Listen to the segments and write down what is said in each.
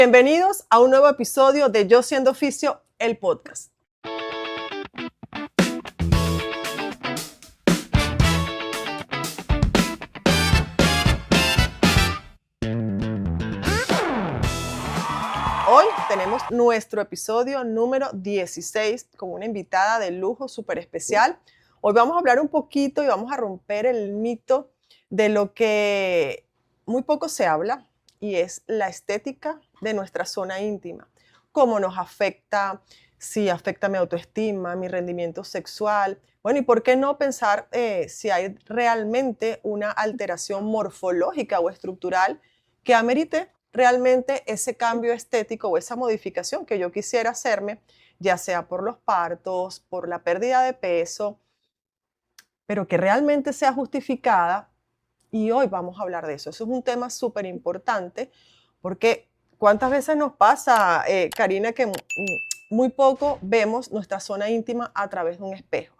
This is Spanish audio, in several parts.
Bienvenidos a un nuevo episodio de Yo Siendo Oficio, el podcast. Hoy tenemos nuestro episodio número 16 con una invitada de lujo súper especial. Hoy vamos a hablar un poquito y vamos a romper el mito de lo que muy poco se habla, y es la estética de nuestra zona íntima. Cómo nos afecta, si afecta mi autoestima, mi rendimiento sexual. Bueno, y por qué no pensar si hay realmente una alteración morfológica o estructural que amerite realmente ese cambio estético o esa modificación que yo quisiera hacerme, ya sea por los partos, por la pérdida de peso, pero que realmente sea justificada. Y hoy vamos a hablar de eso. Eso es un tema súper importante porque ¿cuántas veces nos pasa, Karina, que muy poco vemos nuestra zona íntima a través de un espejo?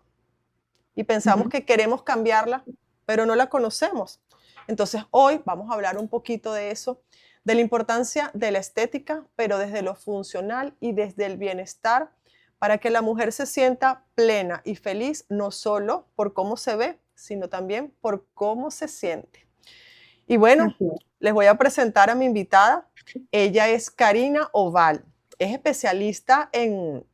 Y pensamos que queremos cambiarla, pero no la conocemos. Entonces hoy vamos a hablar un poquito de eso, de la importancia de la estética, pero desde lo funcional y desde el bienestar, para que la mujer se sienta plena y feliz, no solo por cómo se ve, sino también por cómo se siente. Y bueno, les voy a presentar a mi invitada. Ella es Karina Oval. Es especialista en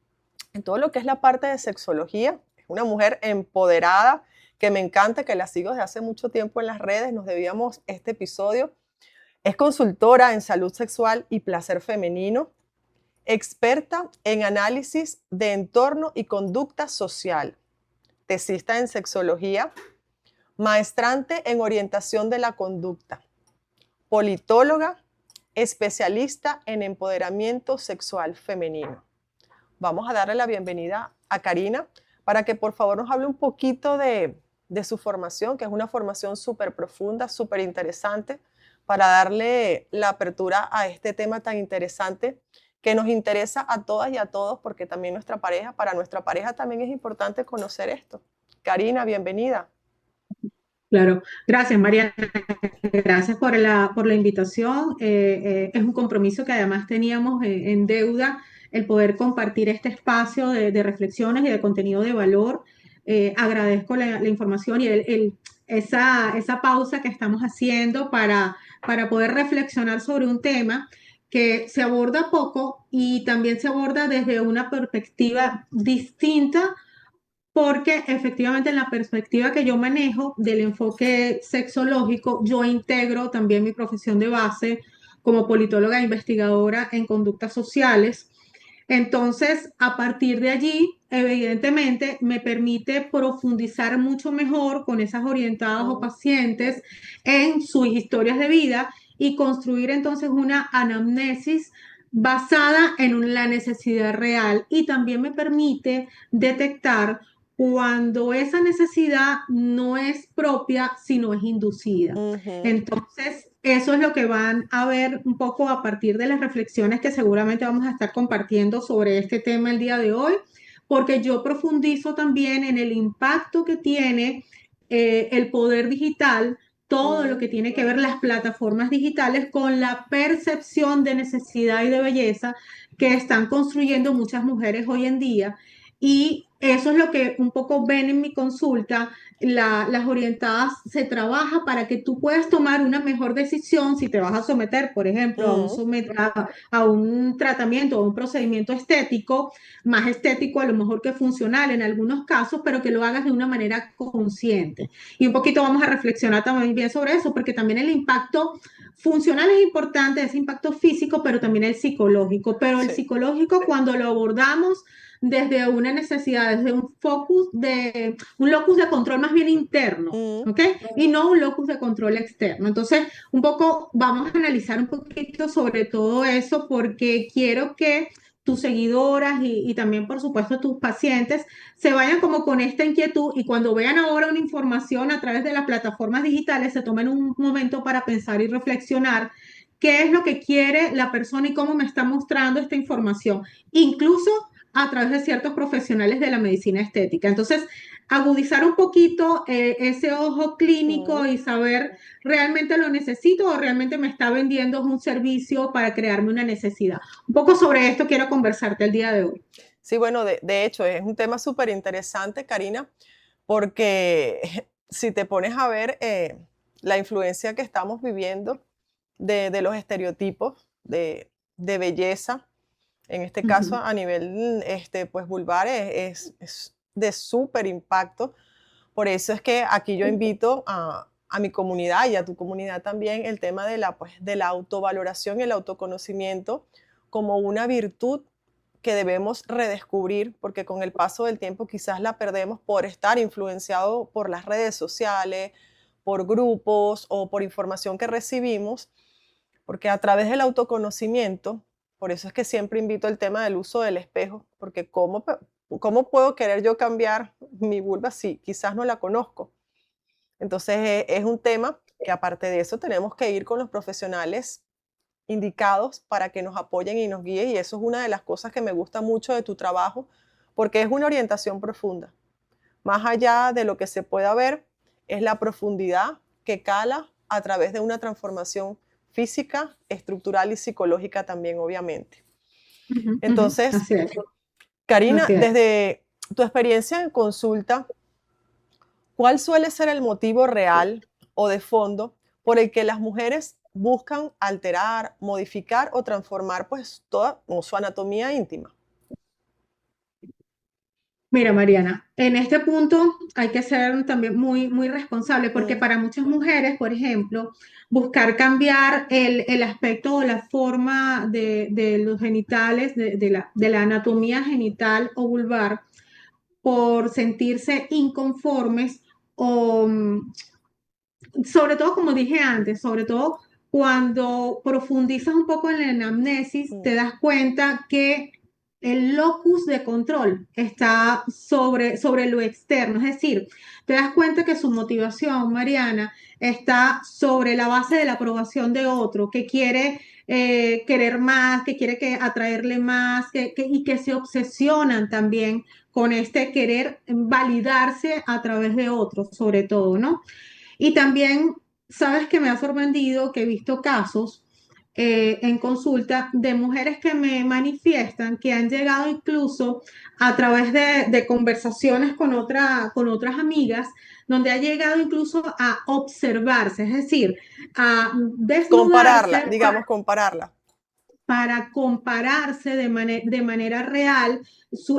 todo lo que es la parte de sexología. Es una mujer empoderada que me encanta, que la sigo desde hace mucho tiempo en las redes. Nos debíamos este episodio. Es consultora en salud sexual y placer femenino, experta en análisis de entorno y conducta social, tesista en sexología, maestrante en orientación de la conducta, politóloga, especialista en empoderamiento sexual femenino. Vamos a darle la bienvenida a Karina para que por favor nos hable un poquito de su formación, que es una formación súper profunda, súper interesante, para darle la apertura a este tema tan interesante que nos interesa a todas y a todos, porque también para nuestra pareja también es importante conocer esto. Karina, bienvenida. Claro, gracias María, gracias por la invitación. Es un compromiso que además teníamos en deuda el poder compartir este espacio de reflexiones y de contenido de valor. Agradezco la información y esa pausa que estamos haciendo para poder reflexionar sobre un tema que se aborda poco y también se aborda desde una perspectiva distinta porque efectivamente en la perspectiva que yo manejo del enfoque sexológico, yo integro también mi profesión de base como politóloga e investigadora en conductas sociales. Entonces, a partir de allí, evidentemente, me permite profundizar mucho mejor con esas orientadas o pacientes en sus historias de vida y construir entonces una anamnesis basada en la necesidad real, y también me permite detectar cuando esa necesidad no es propia, sino es inducida. Entonces, eso es lo que van a ver un poco a partir de las reflexiones que seguramente vamos a estar compartiendo sobre este tema el día de hoy, porque yo profundizo también en el impacto que tiene el poder digital, todo lo que tiene que ver las plataformas digitales con la percepción de necesidad y de belleza que están construyendo muchas mujeres hoy en día. Y eso es lo que un poco ven en mi consulta. Las orientadas se trabaja para que tú puedas tomar una mejor decisión si te vas a someter, por ejemplo, a un tratamiento o un procedimiento estético, más estético a lo mejor que funcional en algunos casos, pero que lo hagas de una manera consciente. Y un poquito vamos a reflexionar también bien sobre eso, porque también el impacto funcional es importante, ese impacto físico, pero también el psicológico. Pero el psicológico, cuando lo abordamos desde una necesidad, desde un locus de control más bien interno, ¿ok? Y no un locus de control externo. Entonces, un poco vamos a analizar un poquito sobre todo eso, porque quiero que tus seguidoras y también, por supuesto, tus pacientes se vayan como con esta inquietud, y cuando vean ahora una información a través de las plataformas digitales, se tomen un momento para pensar y reflexionar qué es lo que quiere la persona y cómo me está mostrando esta información, incluso a través de ciertos profesionales de la medicina estética. Entonces, agudizar un poquito ese ojo clínico Mm. y saber realmente lo necesito o realmente me está vendiendo un servicio para crearme una necesidad. Un poco sobre esto quiero conversarte el día de hoy. Sí, bueno, de hecho, es un tema súper interesante, Karina, porque si te pones a ver la influencia que estamos viviendo de los estereotipos de belleza, en este caso Ujú, a nivel pues, vulvar, es de súper impacto. Por eso es que aquí yo invito a mi comunidad y a tu comunidad también el tema pues, de la autovaloración y el autoconocimiento como una virtud que debemos redescubrir, porque con el paso del tiempo quizás la perdemos por estar influenciado por las redes sociales, por grupos o por información que recibimos, porque a través del autoconocimiento, por eso es que siempre invito el tema del uso del espejo, porque ¿cómo puedo querer yo cambiar mi vulva si quizás no la conozco? Entonces es un tema que aparte de eso tenemos que ir con los profesionales indicados para que nos apoyen y nos guíen, y eso es una de las cosas que me gusta mucho de tu trabajo, porque es una orientación profunda. Más allá de lo que se pueda ver, es la profundidad que cala a través de una transformación física, estructural y psicológica también, obviamente. ujú, ujú. Entonces, Así es, Karina, así es. desde tu experiencia en consulta, ¿cuál suele ser el motivo real o de fondo por el que las mujeres buscan alterar, modificar o transformar pues toda su anatomía íntima? Mira, Mariana, en este punto hay que ser también muy, muy responsable porque Mm, para muchas mujeres, por ejemplo, buscar cambiar el aspecto o la forma de los genitales, de la anatomía genital o vulvar, por sentirse inconformes o sobre todo, como dije antes, sobre todo cuando profundizas un poco en la anamnesis, mm, te das cuenta que el locus de control está sobre lo externo. Es decir, te das cuenta que su motivación, Mariana, está sobre la base de la aprobación de otro, que quiere querer más, que quiere atraerle más, y que se obsesionan también con este querer validarse a través de otros, sobre todo, ¿no? Y también, sabes que me ha sorprendido que he visto casos en consulta de mujeres que me manifiestan que han llegado incluso a través de conversaciones con otras amigas, donde ha llegado incluso a observarse, es decir, a compararla, desnudarse digamos, compararla. para compararse de manera real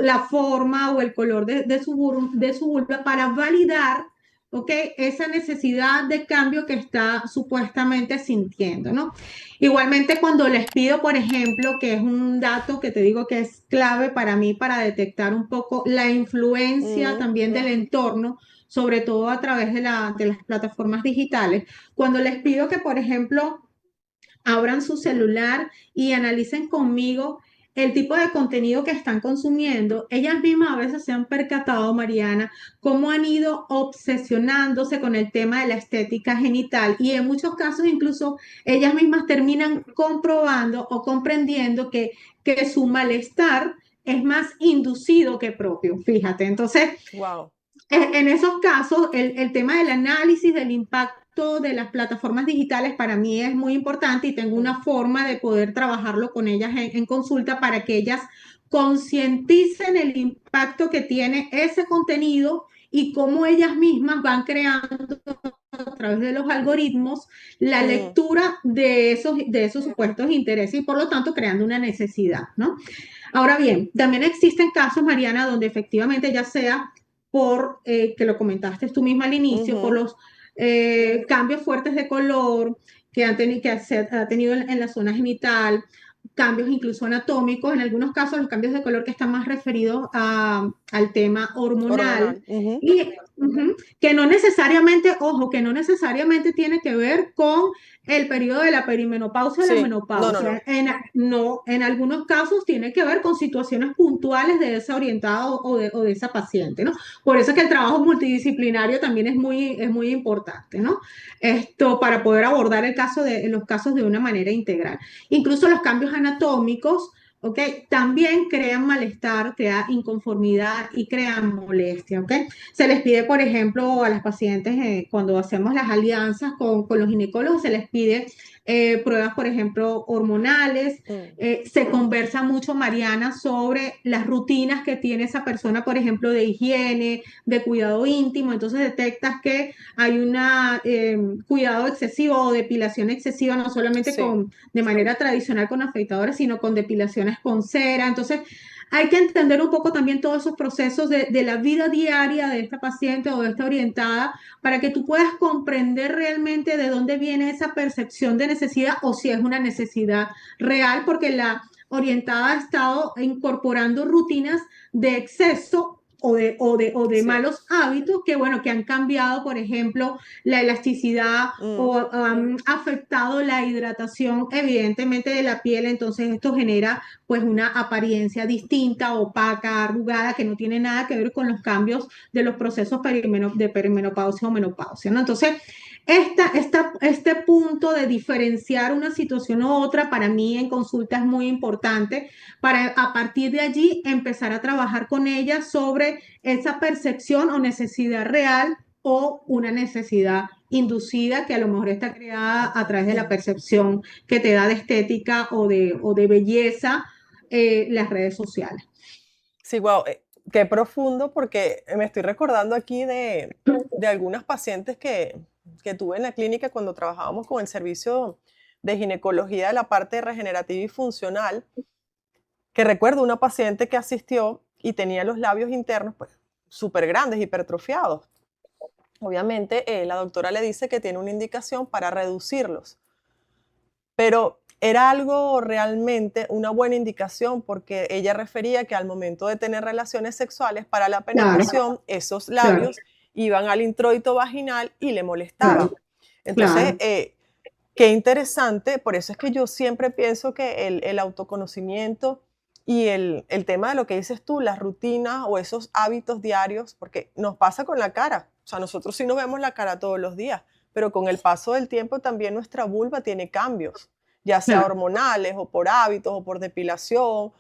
la forma o el color de su vulva para validar, ¿ok? Esa necesidad de cambio que está supuestamente sintiendo, ¿no? Igualmente cuando les pido, por ejemplo, que es un dato que te digo que es clave para mí para detectar un poco la influencia Mm, también del entorno, sobre todo a través de las plataformas digitales, cuando les pido que, por ejemplo, abran su celular y analicen conmigo el tipo de contenido que están consumiendo. Ellas mismas a veces se han percatado, Mariana, cómo han ido obsesionándose con el tema de la estética genital y en muchos casos incluso ellas mismas terminan comprobando o comprendiendo que su malestar es más inducido que propio, fíjate. Entonces, wow. en esos casos, el tema del análisis del impacto de las plataformas digitales para mí es muy importante y tengo Mm, una forma de poder trabajarlo con ellas en consulta para que ellas concienticen el impacto que tiene ese contenido y cómo ellas mismas van creando a través de los algoritmos la mm, lectura de esos supuestos intereses y por lo tanto creando una necesidad, ¿no? Ahora bien, también existen casos, Mariana, donde efectivamente ya sea por, que lo comentaste tú misma al inicio, por ujú, los cambios fuertes de color que se ha tenido en la zona genital, cambios incluso anatómicos, en algunos casos los cambios de color que están más referidos al tema hormonal hormonal. Ujú, y que no necesariamente, ojo, que no necesariamente tiene que ver con el periodo de la perimenopausia o la sí, no, no, menopausia. no. No, en algunos casos tiene que ver con situaciones puntuales de esa orientada o de esa paciente, ¿no? Por eso es que el trabajo multidisciplinario también es muy importante, ¿no? Esto para poder abordar los casos de una manera integral. Incluso los cambios anatómicos ¿ok? También crean malestar, crea inconformidad y crean molestia, ¿ok? Se les pide, por ejemplo, a las pacientes, cuando hacemos las alianzas con los ginecólogos, se les pide pruebas, por ejemplo, hormonales. Mm, Se conversa mucho, Mariana, sobre las rutinas que tiene esa persona, por ejemplo, de higiene, de cuidado íntimo. Entonces detectas que hay un cuidado excesivo o depilación excesiva, no solamente sí. de manera tradicional con afeitadores, sino con depilaciones con cera. Entonces, hay que entender un poco también todos esos procesos de la vida diaria de esta paciente o de esta orientada para que tú puedas comprender realmente de dónde viene esa percepción de necesidad o si es una necesidad real, porque la orientada ha estado incorporando rutinas de exceso o de Sí. malos hábitos que, bueno, que han cambiado, por ejemplo, la elasticidad Mm, o han afectado la hidratación, evidentemente, de la piel. Entonces esto genera pues una apariencia distinta, opaca, arrugada, que no tiene nada que ver con los cambios de los procesos de perimenopausia o menopausia, ¿no? Entonces, este punto de diferenciar una situación u otra para mí en consulta es muy importante para a partir de allí empezar a trabajar con ella sobre esa percepción o necesidad real o una necesidad inducida que a lo mejor está creada a través de la percepción que te da de estética o de belleza las redes sociales. sí, wow, qué profundo, porque me estoy recordando aquí de algunas pacientes que tuve en la clínica cuando trabajábamos con el servicio de ginecología de la parte regenerativa y funcional, que recuerdo una paciente que asistió y tenía los labios internos pues súper grandes, hipertrofiados. Obviamente, la doctora le dice que tiene una indicación para reducirlos, pero era algo realmente una buena indicación porque ella refería que al momento de tener relaciones sexuales para la Claro, penetración, esos claro, labios iban al introito vaginal y le molestaban. claro, Entonces, claro. qué interesante, por eso es que yo siempre pienso que el autoconocimiento y el tema de lo que dices tú, las rutinas o esos hábitos diarios, porque nos pasa con la cara, o sea, nosotros sí nos vemos la cara todos los días, pero con el paso del tiempo también nuestra vulva tiene cambios, ya sea Claro. hormonales o por hábitos o por depilación.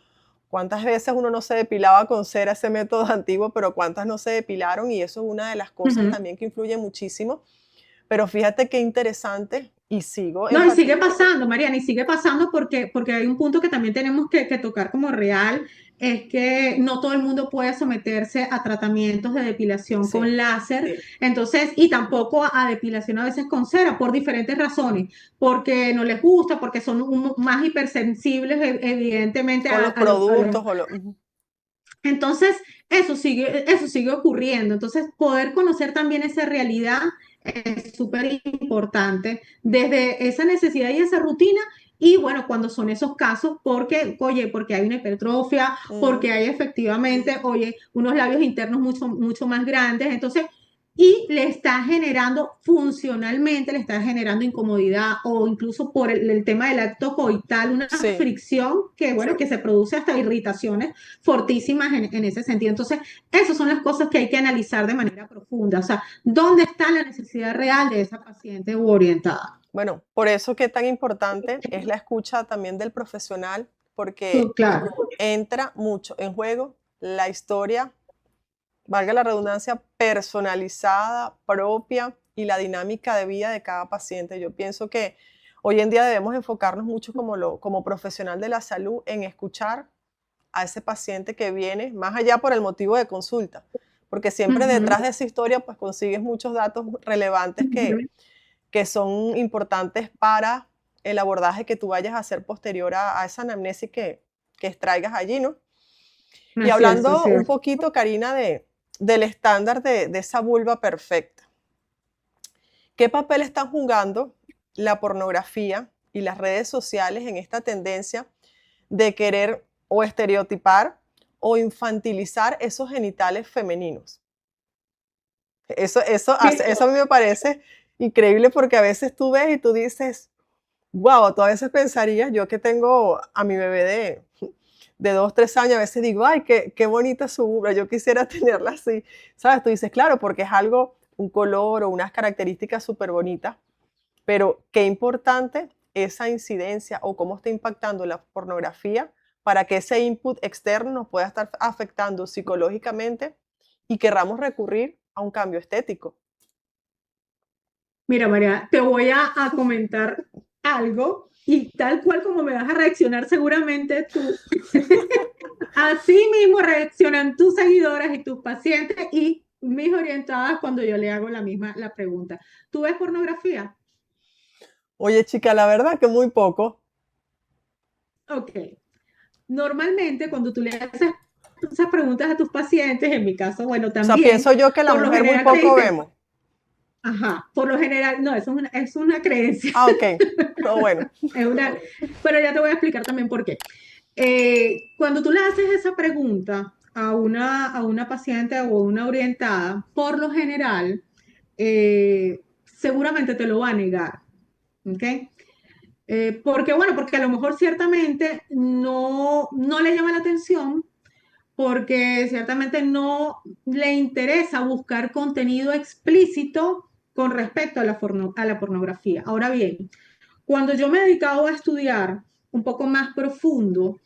¿Cuántas veces uno no se depilaba con cera, ese método antiguo, pero cuántas no se depilaron? Y eso es una de las cosas Ujú. también que influye muchísimo. Pero fíjate qué interesante y sigo No, y sigue enfatizando. pasando, Mariana, y sigue pasando porque hay un punto que también tenemos que tocar como real, es que no todo el mundo puede someterse a tratamientos de depilación Sí, con láser, entonces, y tampoco a depilación a veces con cera, por diferentes razones, porque no les gusta, porque son más hipersensibles, evidentemente, con los a los productos o lo ujú. entonces, eso sigue ocurriendo. Entonces, poder conocer también esa realidad es súper importante desde esa necesidad y esa rutina. Y bueno, cuando son esos casos, porque, oye, porque hay una hipertrofia, porque Mm, hay efectivamente, oye, unos labios internos mucho, mucho más grandes. Entonces, y le está generando funcionalmente, le está generando incomodidad o incluso por el tema del acto coital, una sí, fricción que, bueno, que se produce hasta irritaciones fortísimas en ese sentido. Entonces, esas son las cosas que hay que analizar de manera profunda. O sea, ¿dónde está la necesidad real de esa paciente u orientada? bueno, por eso que tan importante es la escucha también del profesional, porque Claro. entra mucho en juego la historia, valga la redundancia, personalizada, propia y la dinámica de vida de cada paciente. Yo pienso que hoy en día debemos enfocarnos mucho como profesional de la salud en escuchar a ese paciente que viene, más allá por el motivo de consulta, porque siempre Ujú, detrás de esa historia pues consigues muchos datos relevantes ujú. que son importantes para el abordaje que tú vayas a hacer posterior a esa anamnesis que extraigas allí, ¿no? Y Así es, hablando así un es. poquito, Karina, del estándar de esa vulva perfecta, ¿qué papel están jugando la pornografía y las redes sociales en esta tendencia de querer o estereotipar o infantilizar esos genitales femeninos? Eso a mí me parece increíble porque a veces tú ves y tú dices, wow, tú a veces pensarías, yo que tengo a mi bebé de 2, 3 años, a veces digo, ay, qué bonita su ubre, yo quisiera tenerla así, ¿sabes? Tú dices, claro, porque es algo, un color o unas características súper bonitas, pero qué importante esa incidencia o cómo está impactando la pornografía para que ese input externo nos pueda estar afectando psicológicamente y querramos recurrir a un cambio estético. Mira, María, te voy a comentar algo y tal cual como me vas a reaccionar seguramente tú, así mismo reaccionan tus seguidoras y tus pacientes y mis orientadas cuando yo le hago la pregunta. ¿Tú ves pornografía? Oye, chica, la verdad que muy poco. Ok. Normalmente cuando tú le haces esas preguntas a tus pacientes, en mi caso, bueno, O sea, también, pienso yo que la por lo mujer muy general te poco dicen, vemos. ajá, por lo general, no, es una creencia, Ah, ok. No, bueno. es una, pero ya te voy a explicar también por qué. Cuando tú le haces esa pregunta a una paciente o una orientada, por lo general, seguramente te lo va a negar, ¿ok? Porque, bueno, porque a lo mejor ciertamente no le llama la atención, porque ciertamente no le interesa buscar contenido explícito con respecto a a la pornografía. Ahora bien, cuando yo me he dedicado a estudiar un poco más profundo,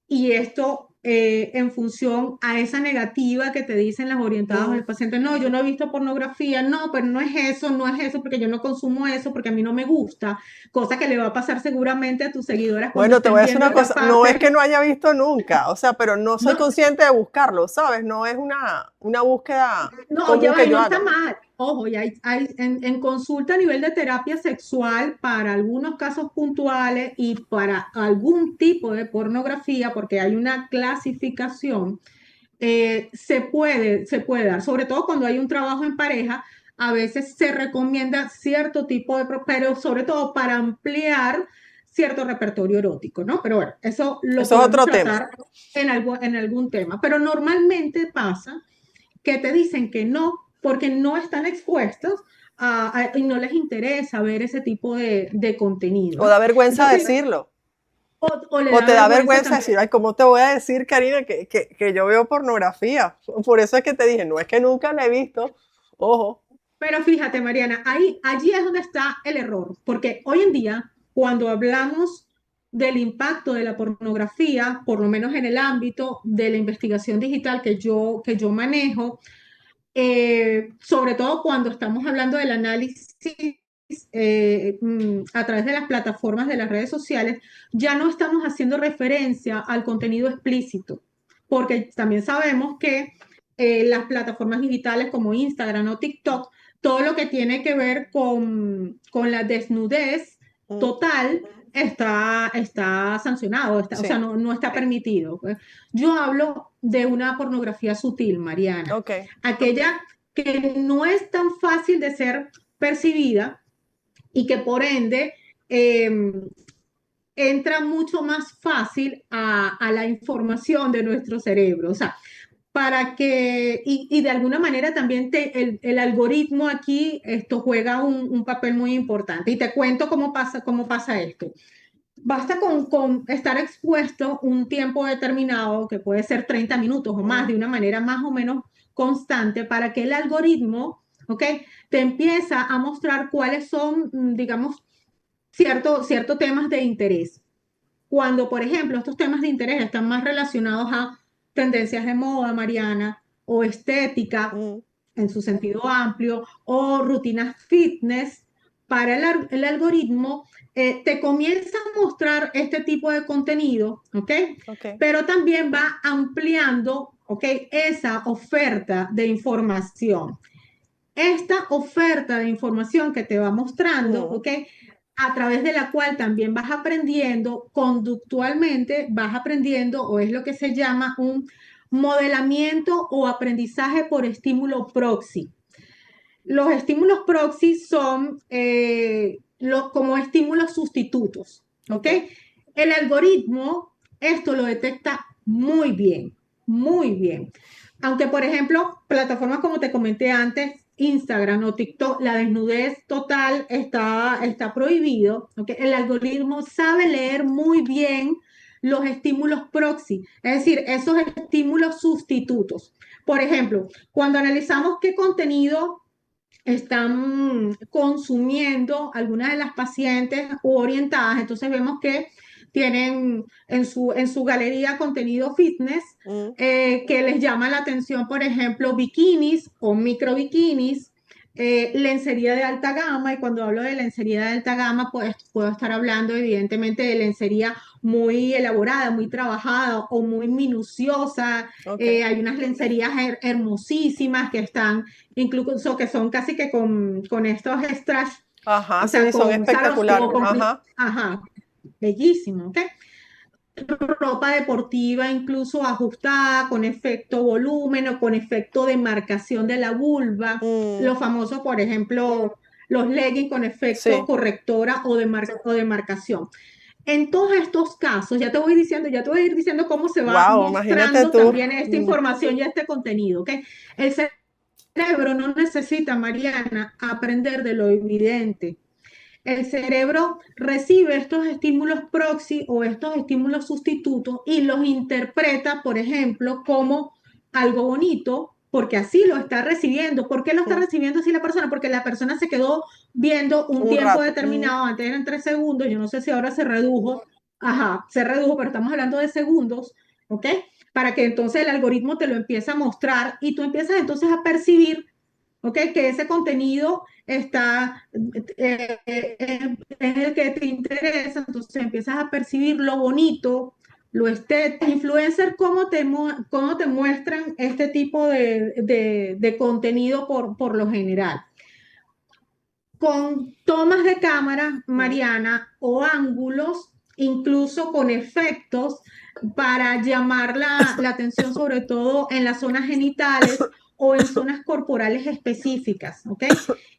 y esto en función a esa negativa que te dicen las orientadas o Mm. el paciente, no, yo no he visto pornografía, no, pero no es eso, porque yo no consumo eso, porque a mí no me gusta, cosa que le va a pasar seguramente a tus seguidoras cuando Bueno, te voy estén a decir viendo una esta cosa, no es parte. que no haya visto nunca, o sea, pero no soy No, consciente de buscarlo, ¿sabes? No es una búsqueda no, ya común va, que y yo no está haga. mal. Ojo, ya hay en consulta a nivel de terapia sexual para algunos casos puntuales y para algún tipo de pornografía, porque hay una clasificación, se puede dar, sobre todo cuando hay un trabajo en pareja, a veces se recomienda cierto tipo pero sobre todo para ampliar cierto repertorio erótico, ¿no? Pero bueno, eso lo Eso es podemos otro tema. tratar en algún tema, pero normalmente pasa que te dicen que no, porque no están expuestos y no les interesa ver ese tipo de contenido, O da ¿no? vergüenza Entonces, decirlo. o le O da te da vergüenza vergüenza también. decir, ay, ¿cómo te voy a decir, Karina, que yo veo pornografía? Por eso es que te dije, no es que nunca la he visto, ojo. Pero fíjate, Mariana, allí es donde está el error, porque hoy en día, cuando hablamos del impacto de la pornografía, por lo menos en el ámbito de la investigación digital que yo manejo, sobre todo cuando estamos hablando del análisis a través de las plataformas de las redes sociales, ya no estamos haciendo referencia al contenido explícito, porque también sabemos que las plataformas digitales como Instagram o TikTok, todo lo que tiene que ver con la desnudez Mm, total está sancionado, o sea, sí, no está permitido. Yo hablo de una pornografía sutil, Mariana, ok. aquella que no es tan fácil de ser percibida y que por ende eh, entra mucho más fácil a la información de nuestro cerebro. O sea, para que, y de alguna manera también el algoritmo aquí, esto juega un papel muy importante. Y te cuento cómo pasa esto. Basta con estar expuesto un tiempo determinado, que puede ser 30 minutos o más, Mm, de una manera más o menos constante, para que el algoritmo, ¿ok? Te empieza a mostrar cuáles son, digamos, ciertos temas de interés. Cuando, por ejemplo, estos temas de interés están más relacionados a tendencias de moda, Mariana, o estética mm, en su sentido amplio, o rutinas fitness, para el algoritmo te comienza a mostrar este tipo de contenido, ¿ok? ok. Pero también va ampliando, ¿ok? Esa oferta de información. Esta oferta de información que te va mostrando, Mm, ¿ok? A través de la cual también vas aprendiendo conductualmente, vas aprendiendo, o es lo que se llama un modelamiento o aprendizaje por estímulo proxy. Los estímulos proxy son como estímulos sustitutos, ¿ok? ok. El algoritmo esto lo detecta muy bien, muy bien. Aunque, por ejemplo, plataformas como te comenté antes, Instagram o TikTok, la desnudez total está prohibido, ¿ok? El algoritmo sabe leer muy bien los estímulos proxy, es decir, esos estímulos sustitutos. Por ejemplo, cuando analizamos qué contenido están consumiendo algunas de las pacientes u orientadas, entonces vemos que tienen en su galería contenido fitness que les llama la atención, por ejemplo, bikinis o micro bikinis, lencería de alta gama, y cuando hablo de lencería de alta gama, pues puedo estar hablando evidentemente de lencería muy elaborada, muy trabajada o muy minuciosa. Ok. Hay unas lencerías hermosísimas que están, incluso que son casi que con estos strass, Ajá, o sea, sí, son con, ¿sabes? espectacular. Como con, Ajá. ajá, bellísimo, ¿ok? Ropa deportiva incluso ajustada con efecto volumen o con efecto de marcación de la vulva, Mm, los famosos, por ejemplo, los leggings con efecto sí. correctora o de marcación. En todos estos casos, ya te voy diciendo, ya te voy a ir diciendo cómo se va Wow, imagínate mostrando tú. también esta Mm, información y este contenido, ¿ok? El cerebro no necesita, Mariana, aprender de lo evidente. El cerebro recibe estos estímulos proxy o estos estímulos sustitutos y los interpreta, por ejemplo, como algo bonito, porque así lo está recibiendo. ¿Por qué lo está mm, recibiendo así la persona? Porque la persona se quedó viendo un un tiempo rato. Mm, determinado, antes eran 3 segundos, yo no sé si ahora se redujo, ajá, se redujo, pero estamos hablando de segundos, ¿ok? Para que entonces el algoritmo te lo empiece a mostrar y tú empiezas entonces a percibir, ¿ok? Que ese contenido está, es el que te interesa, entonces empiezas a percibir lo bonito, lo estético. Influencer, cómo te muestran este tipo de contenido por lo general? Con tomas de cámara, mm, Mariana, o ángulos, incluso con efectos para llamar la atención, sobre todo en las zonas genitales o en zonas corporales específicas, ¿ok?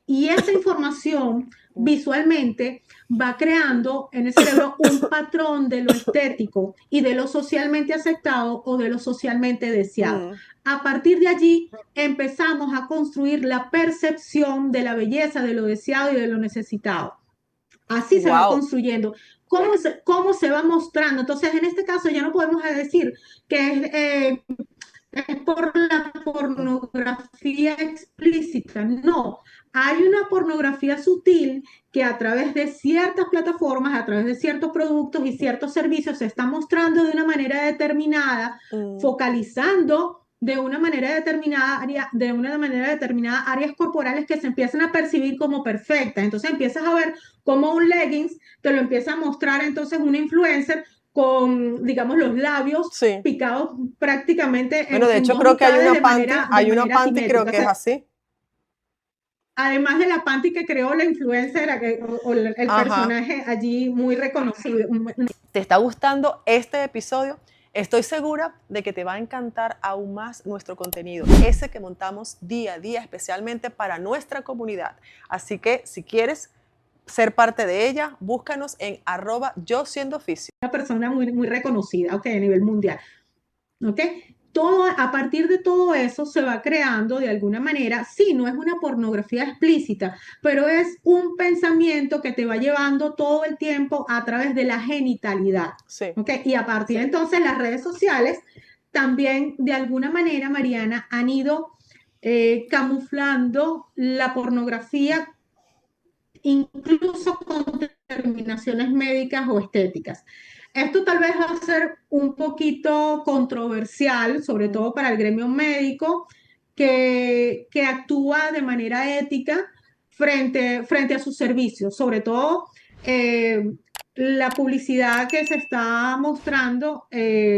Y esa información mm, visualmente va creando en el cerebro un patrón de lo estético y de lo socialmente aceptado o de lo socialmente deseado. mm. A partir de allí empezamos a construir la percepción de la belleza, de lo deseado y de lo necesitado. Así se va Wow. construyendo. Cómo se va mostrando? Entonces, en este caso ya no podemos decir que es por la pornografía explícita. No, hay una pornografía sutil que a través de ciertas plataformas, a través de ciertos productos y ciertos servicios se está mostrando de una manera determinada, Mm, focalizando de una manera determinada áreas corporales que se empiezan a percibir como perfectas. Entonces empiezas a ver cómo un leggings te lo empieza a mostrar entonces una influencer con, digamos, los labios sí. picados prácticamente Bueno, de en hecho dos creo que mitades de hay una manera panty creo simétrica. O que es sea, así. además de la panty que creó la influencer o el Ajá. personaje allí muy reconocido. ¿Te está gustando este episodio? Estoy segura de que te va a encantar aún más nuestro contenido, ese que montamos día a día especialmente para nuestra comunidad. Así que si quieres ser parte de ella, búscanos en @yo siendo oficio. Una persona muy reconocida, ok, a nivel mundial. ¿Ok? A partir de todo eso se va creando de alguna manera, sí, no es una pornografía explícita, pero es un pensamiento que te va llevando todo el tiempo a través de la genitalidad. Sí. ¿Ok? Y a partir de entonces las redes sociales también de alguna manera, Mariana, han ido camuflando la pornografía incluso con determinaciones médicas o estéticas. Esto tal vez va a ser un poquito controversial, sobre Mm, todo para el gremio médico, que actúa de manera ética frente a sus servicios, sobre todo eh, la publicidad que se está mostrando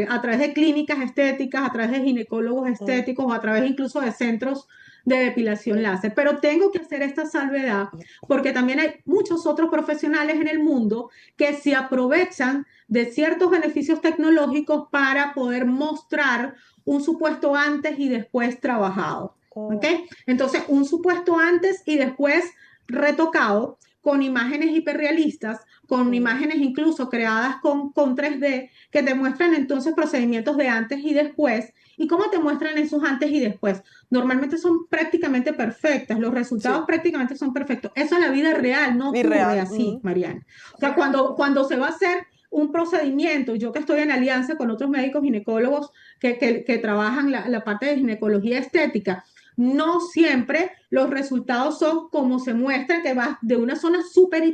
a través de clínicas estéticas, a través de ginecólogos mm, estéticos o a través incluso de centros de depilación láser. Pero tengo que hacer esta salvedad porque también hay muchos otros profesionales en el mundo que se aprovechan de ciertos beneficios tecnológicos para poder mostrar un supuesto antes y después trabajado. ¿Ok? mm, Entonces, un supuesto antes y después retocado con imágenes hiperrealistas, con mm. imágenes incluso creadas con 3D, que te muestran entonces procedimientos de antes y después. ¿Y cómo te muestran esos antes y después? Normalmente son prácticamente perfectas, los resultados Sí. prácticamente son perfectos. Eso en la vida real no ocurre Irreal. así, Mariana. O sea, cuando se va a hacer un procedimiento, yo que estoy en alianza con otros médicos ginecólogos que trabajan la parte de ginecología estética, no siempre los resultados son como se muestran, que va de una zona súper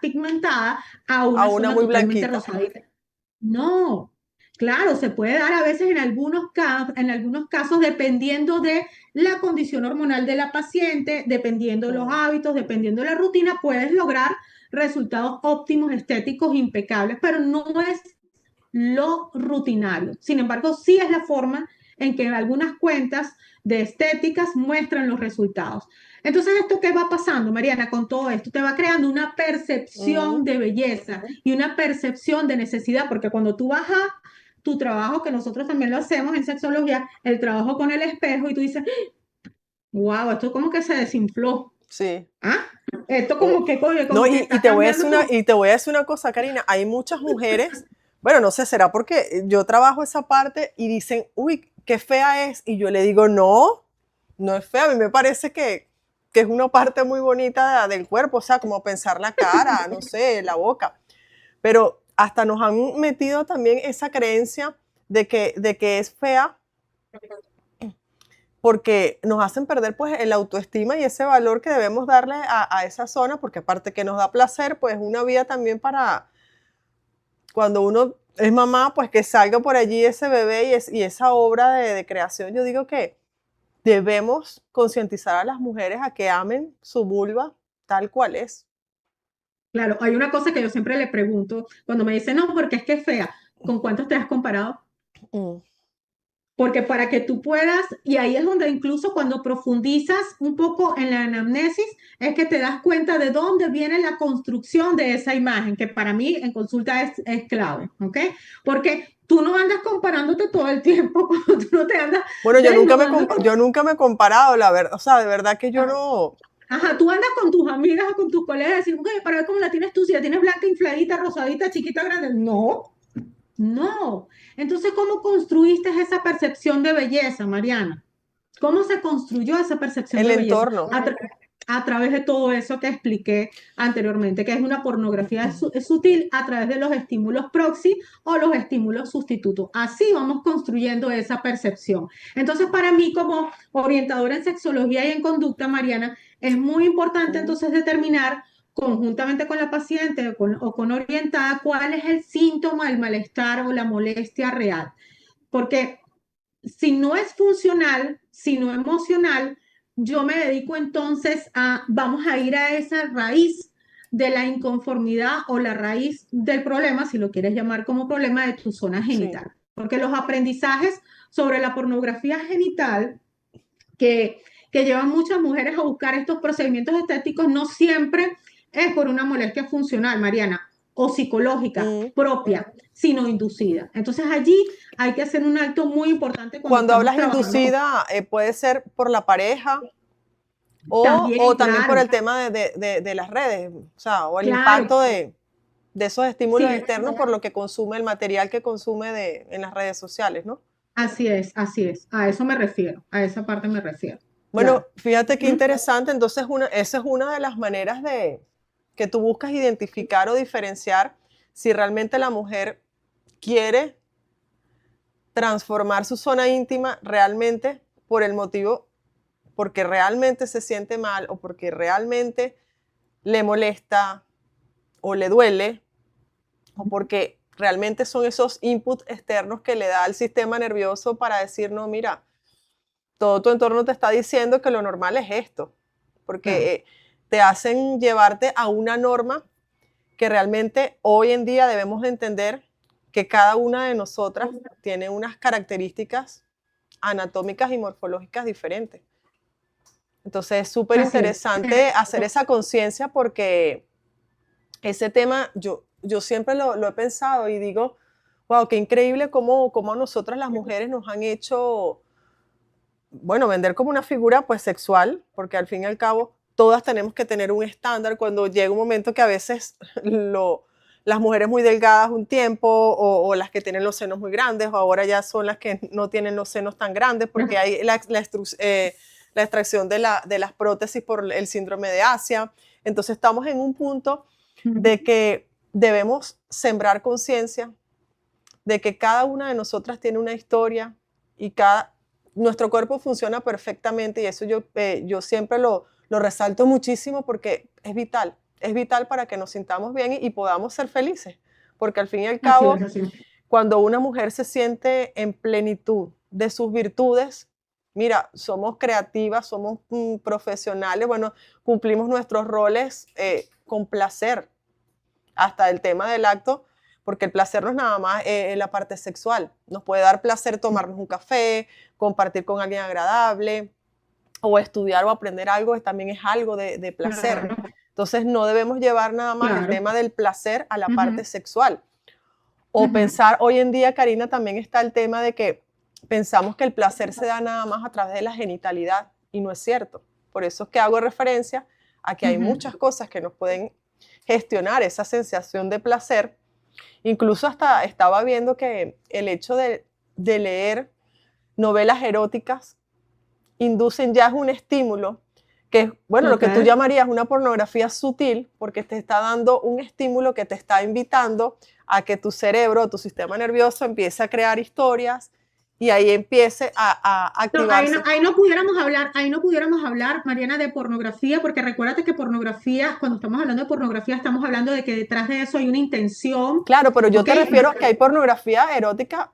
pigmentada a A una una zona muy totalmente blanquita. rosadita. No, claro, se puede dar a veces en algunos casos dependiendo de la condición hormonal de la paciente, dependiendo de los Mm, hábitos, dependiendo de la rutina, puedes lograr resultados óptimos, estéticos, impecables, pero no es lo rutinario. Sin embargo, sí es la forma en que algunas cuentas de estéticas muestran los resultados. Entonces, ¿esto qué va pasando, Mariana, con todo esto? Te va creando una percepción mm, de belleza y una percepción de necesidad, porque cuando tú vas a tu trabajo, que nosotros también lo hacemos en sexología, el trabajo con el espejo, y tú dices, wow, esto como que se desinfló. sí. ¿Ah? Esto O- no, como que y está te voy a cambiando decir tu... y te voy a decir una cosa, Karina. Hay muchas mujeres, bueno, no sé, será porque yo trabajo esa parte y dicen, uy, qué fea es. Y yo le digo, no, no es fea. A mí me parece que es una parte muy bonita del cuerpo, o sea, como pensar la cara, no sé, la boca. Pero hasta nos han metido también esa creencia de que es fea porque nos hacen perder pues el autoestima y ese valor que debemos darle a esa zona, porque aparte que nos da placer, pues una vida también para cuando uno es mamá, pues que salga por allí ese bebé y esa obra de creación. Yo digo que debemos concientizar a las mujeres a que amen su vulva tal cual es. Claro, hay una cosa que yo siempre le pregunto cuando me dicen, no, porque es que es fea. ¿Con cuántos te has comparado? Mm, Porque para que tú puedas, y ahí es donde incluso cuando profundizas un poco en la anamnesis, es que te das cuenta de dónde viene la construcción de esa imagen, que para mí en consulta es clave, ¿ok? Porque tú no andas comparándote todo el tiempo, cuando tú no te andas Bueno, desnudando. yo nunca me he comparado, la verdad, o sea, de verdad que yo no. Ajá, tú andas con tus amigas o con tus colegas y decir, "Ok, para ver cómo la tienes tú, si la tienes blanca, infladita, rosadita, chiquita, grande. No, no. Entonces, ¿cómo construiste esa percepción de belleza, Mariana? ¿Cómo se construyó esa percepción El de belleza? entorno. A través de todo eso que expliqué anteriormente, que es una pornografía es sutil a través de los estímulos proxy o los estímulos sustitutos. Así vamos construyendo esa percepción. Entonces, para mí como orientadora en sexología y en conducta, Mariana, es muy importante Mm, entonces determinar conjuntamente con la paciente o con orientada cuál es el síntoma, el malestar o la molestia real. Porque si no es funcional, si no emocional, yo me dedico entonces vamos a ir a esa raíz de la inconformidad o la raíz del problema, si lo quieres llamar como problema de tu zona sí. genital. Porque los aprendizajes sobre la pornografía genital que, que llevan muchas mujeres a buscar estos procedimientos estéticos no siempre es por una molestia funcional, Mariana, o psicológica Mm. propia, sino inducida. Entonces allí hay que hacer un acto muy importante cuando Cuando estamos hablas trabajando con... inducida, puede ser por la pareja o También, también por claro, el tema de las redes, o sea, o el claro, impacto de esos estímulos sí, externos por lo que consume el material que consume en las redes sociales, ¿no? así es, a eso me refiero, a esa parte me refiero, Bueno, claro. fíjate qué ¿Mm? interesante, entonces esa es una de las maneras de que tú buscas identificar o diferenciar si realmente la mujer quiere transformar su zona íntima realmente por el motivo, porque realmente se siente mal o porque realmente le molesta o le duele o porque realmente son esos inputs externos que le da al sistema nervioso para decir, no, mira, todo tu entorno te está diciendo que lo normal es esto, Claro, porque te hacen llevarte a una norma que realmente hoy en día debemos de entender que cada una de nosotras tiene unas características anatómicas y morfológicas diferentes. Entonces es súper así es. interesante hacer esa conciencia porque ese tema yo siempre lo he pensado y digo, wow, qué increíble cómo a nosotras las mujeres nos han hecho, bueno, vender como una figura pues sexual, porque al fin y al cabo todas tenemos que tener un estándar cuando llega un momento que a veces las mujeres muy delgadas un tiempo o las que tienen los senos muy grandes o ahora ya son las que no tienen los senos tan grandes porque hay la extracción de las prótesis por el síndrome de Asia. Entonces estamos en un punto de que debemos sembrar conciencia de que cada una de nosotras tiene una historia y nuestro cuerpo funciona perfectamente y eso yo siempre lo resalto muchísimo porque es vital para que nos sintamos bien y podamos ser felices, porque al fin y al Así cabo, es, así es. cuando una mujer se siente en plenitud de sus virtudes, mira, somos creativas, somos profesionales, bueno, cumplimos nuestros roles con placer, hasta el tema del acto, porque el placer no es nada más la parte sexual. Nos puede dar placer tomarnos un café, compartir con alguien agradable, o estudiar o aprender algo, también es algo de placer. Claro, Entonces no debemos llevar nada más el claro. tema del placer a la parte Ujú, sexual. O ujú. pensar, hoy en día, Karina, también está el tema de que pensamos que el placer se da nada más a través de la genitalidad y no es cierto. Por eso es que hago referencia a que hay Ujú, muchas cosas que nos pueden gestionar esa sensación de placer. Incluso hasta estaba viendo que el hecho de leer novelas eróticas inducen ya es un estímulo que es, bueno, lo ok. que tú llamarías una pornografía sutil, porque te está dando un estímulo que te está invitando a que tu cerebro, tu sistema nervioso empiece a crear historias y ahí empiece a No, activarse. ahí no pudiéramos hablar, Mariana, de pornografía, porque recuérdate que pornografía, cuando estamos hablando de pornografía, estamos hablando de que detrás de eso hay una intención, Claro, pero yo ¿ok? te refiero a que hay pornografía erótica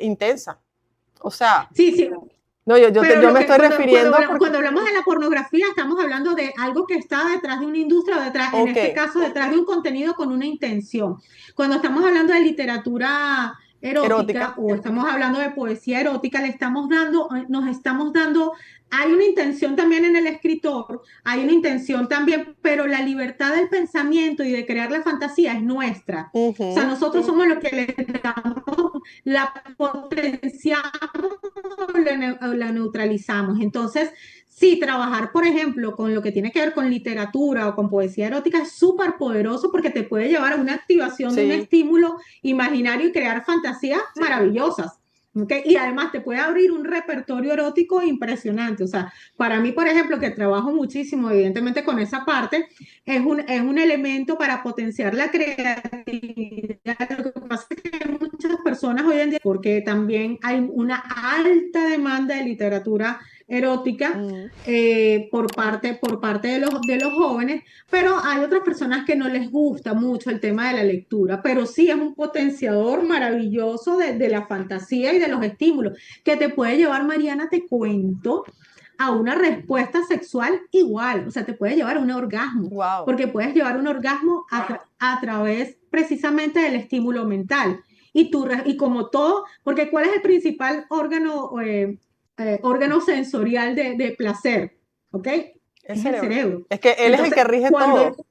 intensa. O sea, Sí, sí, no, pero yo me estoy refiriendo porque, cuando hablamos de la pornografía, estamos hablando de algo que está detrás de una industria o detrás, en ok, este caso, detrás de un contenido con una intención. Cuando estamos hablando de literatura erótica erótica. o estamos hablando de poesía erótica, nos estamos dando, hay una intención también en el escritor, hay una intención también, pero la libertad del pensamiento y de crear la fantasía es nuestra. O sea, Ujú, nosotros somos los que le damos la potenciamos o la neutralizamos. Entonces, sí, trabajar, por ejemplo, con lo que tiene que ver con literatura o con poesía erótica es súper poderoso porque te puede llevar a una activación de un sí, estímulo imaginario y crear fantasías maravillosas. ¿Okay? Y además te puede abrir un repertorio erótico impresionante. O sea, para mí, por ejemplo, que trabajo muchísimo, evidentemente, con esa parte, es un elemento para potenciar la creatividad. Lo que pasa es que hay muchas personas hoy en día, porque también hay una alta demanda de literatura erótica mm, por parte de los jóvenes, pero hay otras personas que no les gusta mucho el tema de la lectura, pero sí es un potenciador maravilloso de la fantasía y de los estímulos que te puede llevar, Mariana, te cuento, a una respuesta sexual igual, o sea, te puede llevar a un orgasmo, wow. porque puedes llevar un orgasmo a través precisamente del estímulo mental. Y como todo, porque ¿cuál es el principal órgano sensorial de placer? ¿Ok? El Es el cerebro. cerebro. Es que él es el Entonces, que rige cuando todo.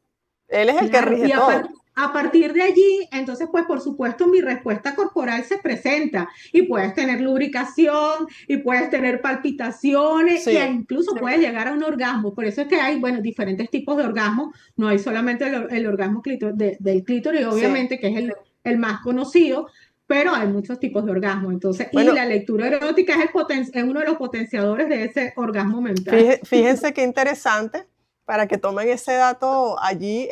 Él es el que claro, rige todo. a partir de allí, entonces, pues por supuesto, mi respuesta corporal se presenta y puedes tener lubricación y puedes tener palpitaciones y Sí. incluso puedes llegar a un orgasmo. Por eso es que hay, bueno, diferentes tipos de orgasmo. No hay solamente el orgasmo del clítoris, Sí. obviamente, que es el más conocido, pero hay muchos tipos de orgasmo. Entonces, y Bueno, la lectura erótica es uno de los potenciadores de ese orgasmo mental. fíjense qué interesante para que tomen ese dato allí,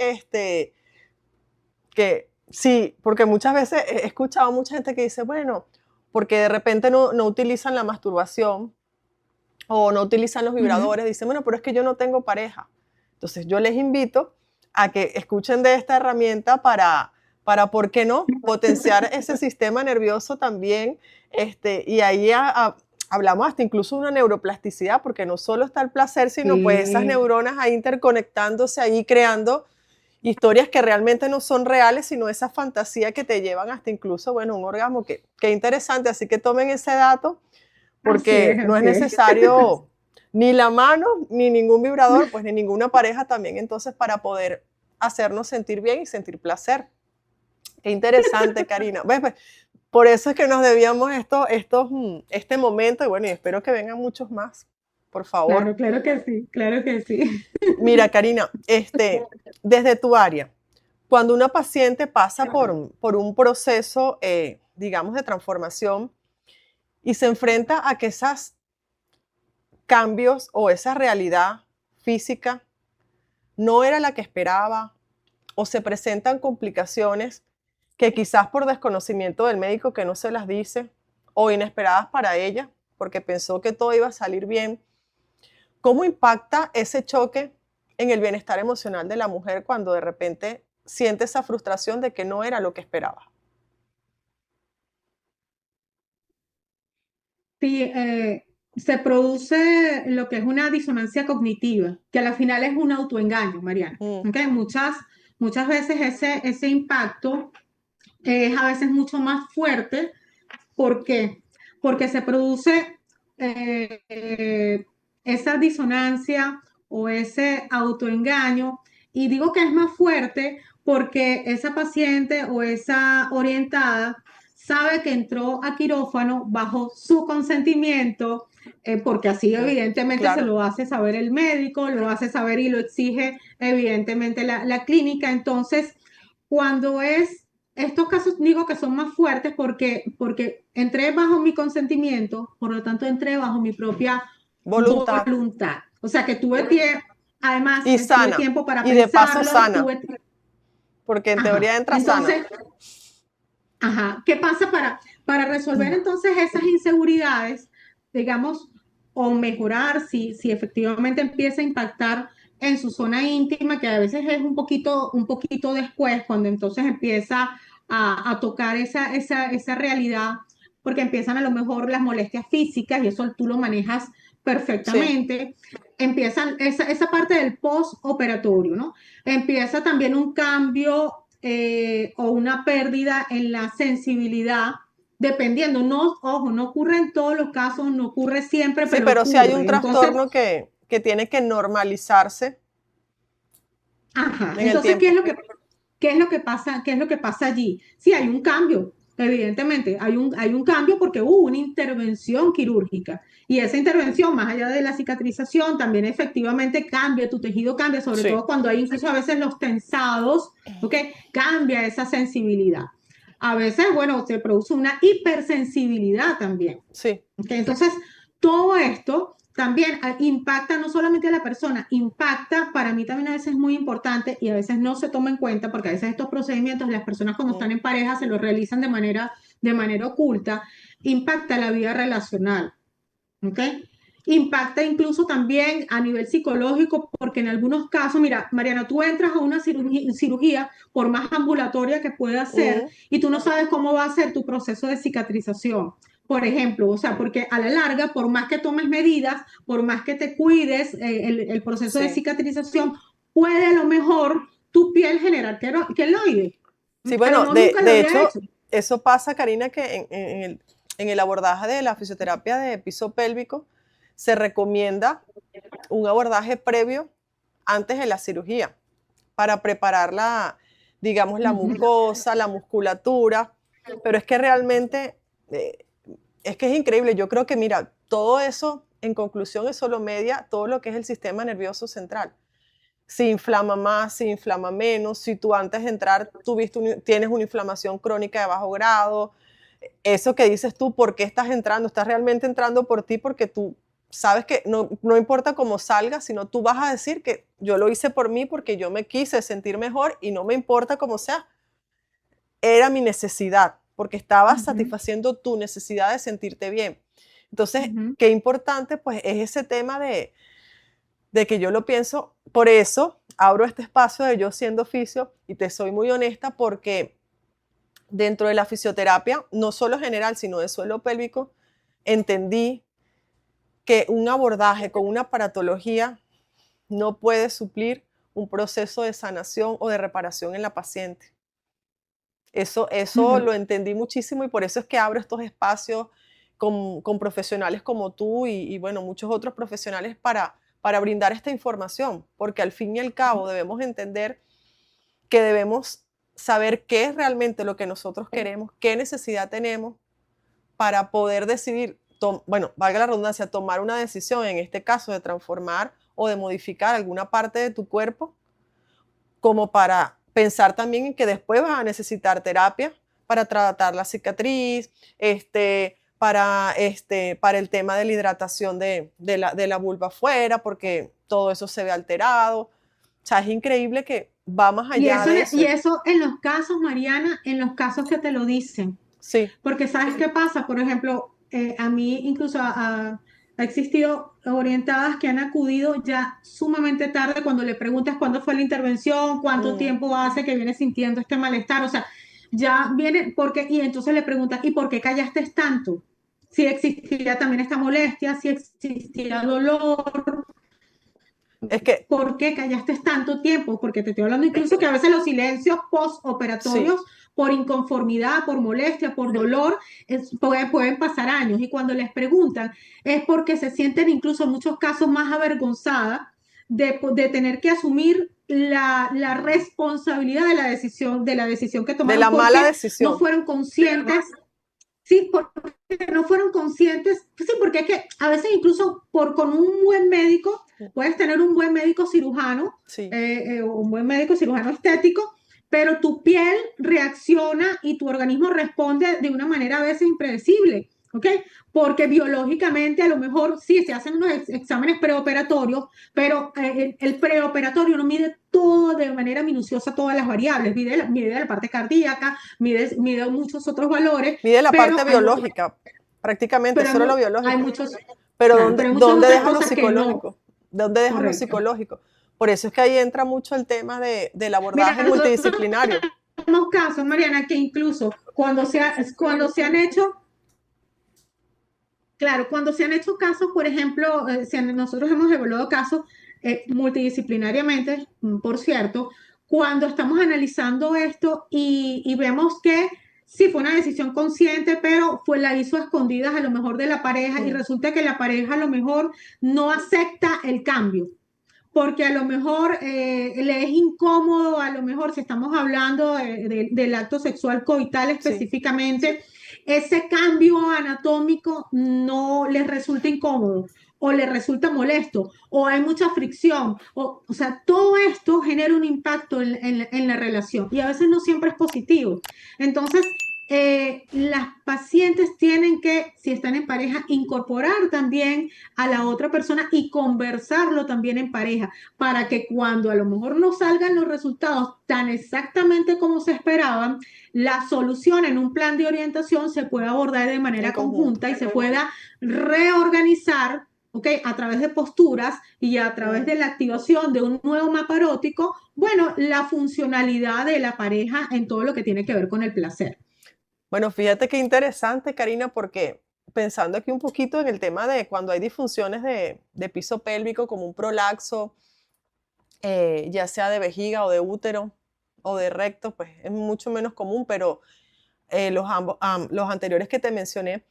que sí, porque muchas veces he escuchado a mucha gente que dice, bueno, porque de repente no utilizan la masturbación o no utilizan los Ujú. vibradores, dicen, bueno, pero es que yo no tengo pareja. Entonces yo les invito a que escuchen de esta herramienta ¿por qué no? Potenciar ese sistema nervioso también. Y ahí hablamos hasta incluso de una neuroplasticidad, porque no solo está el placer, sino pues esas Sí. neuronas ahí interconectándose, ahí creando historias que realmente no son reales, sino esa fantasía que te llevan hasta incluso, bueno, un orgasmo. Que interesante, así que tomen ese dato Así porque es, no es así es. necesario ni la mano, ni ningún vibrador, pues ni ninguna pareja también, entonces para poder hacernos sentir bien y sentir placer. Qué interesante, Karina. ¿Ves? Pues, por eso es que nos debíamos este momento y bueno, y espero que vengan muchos más, por favor. Claro, claro que sí, claro que sí. Mira, Karina, desde tu área, cuando una paciente pasa por un proceso, digamos, de transformación y se enfrenta a que esas cambios o esa realidad física no era la que esperaba o se presentan complicaciones que quizás por desconocimiento del médico que no se las dice o inesperadas para ella. porque pensó que todo iba a salir bien. ¿Cómo impacta ese choque en el bienestar emocional de la mujer cuando de repente siente esa frustración de que no era lo que esperaba? Sí, se produce lo que es una disonancia cognitiva, que al final es un autoengaño, Mariana. Mm, ¿Ok? Muchas veces ese impacto es a veces mucho más fuerte. ¿Por qué? Porque se produce eh, eh, esa disonancia o ese autoengaño. Y digo que es más fuerte porque esa paciente o esa orientada sabe que entró a quirófano bajo su consentimiento, porque así mm, evidentemente se claro, lo hace saber el médico, lo hace saber y lo exige evidentemente la clínica. Entonces, cuando es estos casos digo que son más fuertes porque entré bajo mi consentimiento, por lo tanto entré bajo mi propia voluntad voluntad. O sea que tuve tiempo, además y tuve sana, tiempo para y de paso pensarlo, sana, porque en ajá. teoría entra sana. Entonces, ajá, ¿qué pasa para resolver entonces esas inseguridades, digamos, o mejorar si efectivamente empieza a impactar en su zona íntima, que a veces es un poquito después, cuando entonces empieza a tocar esa realidad, porque empiezan a lo mejor las molestias físicas y eso tú lo manejas Sí, perfectamente. Empiezan esa parte del postoperatorio, ¿no? Empieza también un cambio o una pérdida en la sensibilidad, dependiendo, no, ojo, no ocurre en todos los casos, no ocurre siempre, sí, pero pero si hay un ocurre. Entonces, trastorno que tiene que normalizarse ajá, en el entonces, tiempo. qué es lo que pasa, qué es lo que pasa allí? Sí, hay un cambio, evidentemente, hay un cambio porque hubo una intervención quirúrgica y esa intervención, más allá de la cicatrización, también efectivamente cambia, tu tejido cambia, sobre Sí, todo cuando hay incluso a veces los tensados, ¿ok? Cambia esa sensibilidad. A veces, bueno, se produce una hipersensibilidad también. sí. ¿Okay? Entonces, todo esto también impacta no solamente a la persona, impacta, para mí también a veces es muy importante y a veces no se toma en cuenta porque a veces estos procedimientos las personas cuando Mm, están en pareja se los realizan de manera oculta, impacta la vida relacional, ¿ok? Impacta incluso también a nivel psicológico porque en algunos casos, mira, Mariana, tú entras a una cirugía por más ambulatoria que pueda ser mm, y tú no sabes cómo va a ser tu proceso de cicatrización. Por ejemplo, o sea, porque a la larga, por más que tomes medidas, por más que te cuides, el proceso de sí. cicatrización puede a lo mejor tu piel generar queloide, Sí, pero bueno, no nunca lo de había hecho. hecho, eso pasa, Karina, que en el abordaje de la fisioterapia de piso pélvico se recomienda un abordaje previo antes de la cirugía para preparar la, digamos, la Ujú. mucosa, la musculatura, pero es que realmente, eh, es que es increíble. Yo creo que, mira, todo eso, en conclusión, eso lo media todo lo que es el sistema nervioso central. Si inflama más, si inflama menos, si tú antes de entrar tienes una inflamación crónica de bajo grado, eso que dices tú, ¿por qué estás entrando? Estás realmente entrando por ti porque tú sabes que no importa cómo salga, sino tú vas a decir que yo lo hice por mí porque yo me quise sentir mejor y no me importa cómo sea, era mi necesidad, porque estabas Ujú, satisfaciendo tu necesidad de sentirte bien. Entonces, ujú. qué importante pues es ese tema de que yo lo pienso, por eso abro este espacio de yo siendo oficio y te soy muy honesta porque dentro de la fisioterapia, no solo general, sino de suelo pélvico, entendí que un abordaje con una aparatología no puede suplir un proceso de sanación o de reparación en la paciente. Eso Ujú. lo entendí muchísimo y por eso es que abro estos espacios con profesionales como tú bueno, muchos otros profesionales para brindar esta información, porque al fin y al cabo debemos entender que debemos saber qué es realmente lo que nosotros queremos, qué necesidad tenemos para poder decidir, bueno, valga la redundancia, tomar una decisión, en este caso de transformar o de modificar alguna parte de tu cuerpo, como para pensar también en que después vas a necesitar terapia para tratar la cicatriz, para el tema de la hidratación de la vulva afuera, porque todo eso se ve alterado. O sea, es increíble que va más allá de Y eso. eso en los casos, Mariana, en los casos que te lo dicen. Sí, Porque ¿sabes qué pasa? Por ejemplo, a mí incluso ha existido orientadas que han acudido ya sumamente tarde cuando le preguntas cuándo fue la intervención, cuánto Mm, tiempo hace que viene sintiendo este malestar, o sea, ya viene, porque, y entonces le preguntas, ¿y por qué callaste tanto? Si existía también esta molestia, si existía dolor, es que, ¿por qué callaste tanto tiempo? Porque te estoy hablando incluso que a veces los silencios sí, postoperatorios por inconformidad, por molestia, por dolor, pueden pasar años. Y cuando les preguntan es porque se sienten incluso en muchos casos más avergonzadas de tener que asumir la responsabilidad de la decisión que de tomaron la mala porque no decisión. fueron conscientes. Sí, porque no fueron conscientes, pues sí, porque es que a veces incluso con un buen médico, puedes tener un buen médico cirujano, Sí. o un buen médico cirujano estético, pero tu piel reacciona y tu organismo responde de una manera a veces impredecible, ¿ok? Porque biológicamente a lo mejor sí se hacen unos exámenes preoperatorios, pero el preoperatorio no mide todo de manera minuciosa todas las variables, mide la parte cardíaca, mide muchos otros valores, Mide la pero parte biológica, prácticamente, pero solo lo hay biológico. muchos, Pero claro, ¿dónde, pero hay muchas dónde otras dejas lo cosas que no, psicológico? ¿Dónde dejas lo correcto. psicológico? Por eso es que ahí entra mucho el tema del Mira, abordaje nosotros multidisciplinario. tenemos casos, Mariana, que incluso cuando se han hecho, claro, cuando se han hecho casos, por ejemplo, nosotros hemos evaluado casos multidisciplinariamente, por cierto, cuando estamos analizando esto y vemos que sí fue una decisión consciente, pero la hizo a escondidas a lo mejor de la pareja y Mm, resulta que la pareja a lo mejor no acepta el cambio porque a lo mejor le es incómodo, a lo mejor si estamos hablando del acto sexual coital sí, específicamente, ese cambio anatómico no les resulta incómodo o le resulta molesto o hay mucha fricción. O sea, todo esto genera un impacto en la relación y a veces no siempre es positivo. Entonces, las pacientes tienen que, si están en pareja, incorporar también a la otra persona y conversarlo también en pareja para que cuando a lo mejor no salgan los resultados tan exactamente como se esperaban, la solución en un plan de orientación se pueda abordar de en manera conjunto. conjunta y se pueda reorganizar. ¿Ok? A través de posturas y a través Mm. de la activación de un nuevo mapa erótico, bueno, la funcionalidad de la pareja en todo lo que tiene que ver con el placer. Bueno, fíjate qué interesante, Karina, porque pensando aquí un poquito en el tema de cuando hay disfunciones de piso pélvico, como un prolaxo, ya sea de vejiga o de útero o de recto, pues es mucho menos común, pero los anteriores que te mencioné,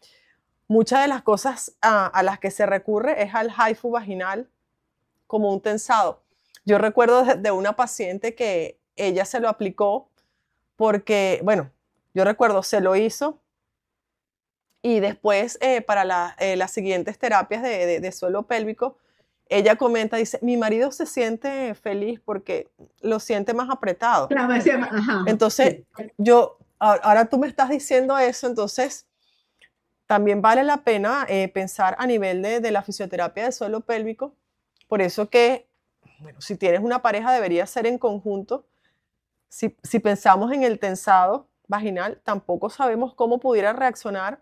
muchas de las cosas a las que se recurre es al HIFU vaginal como un tensado. Yo recuerdo de una paciente que ella se lo aplicó porque, bueno, yo recuerdo, se lo hizo y después para las siguientes terapias de suelo pélvico, ella comenta, dice, mi marido se siente feliz porque lo siente más apretado. Claro, ajá, Entonces, sí, ahora tú me estás diciendo eso, entonces también vale la pena pensar a nivel de la fisioterapia de suelo pélvico. Por eso que, bueno, si tienes una pareja debería ser en conjunto. Si pensamos en el tensado vaginal, tampoco sabemos cómo pudiera reaccionar.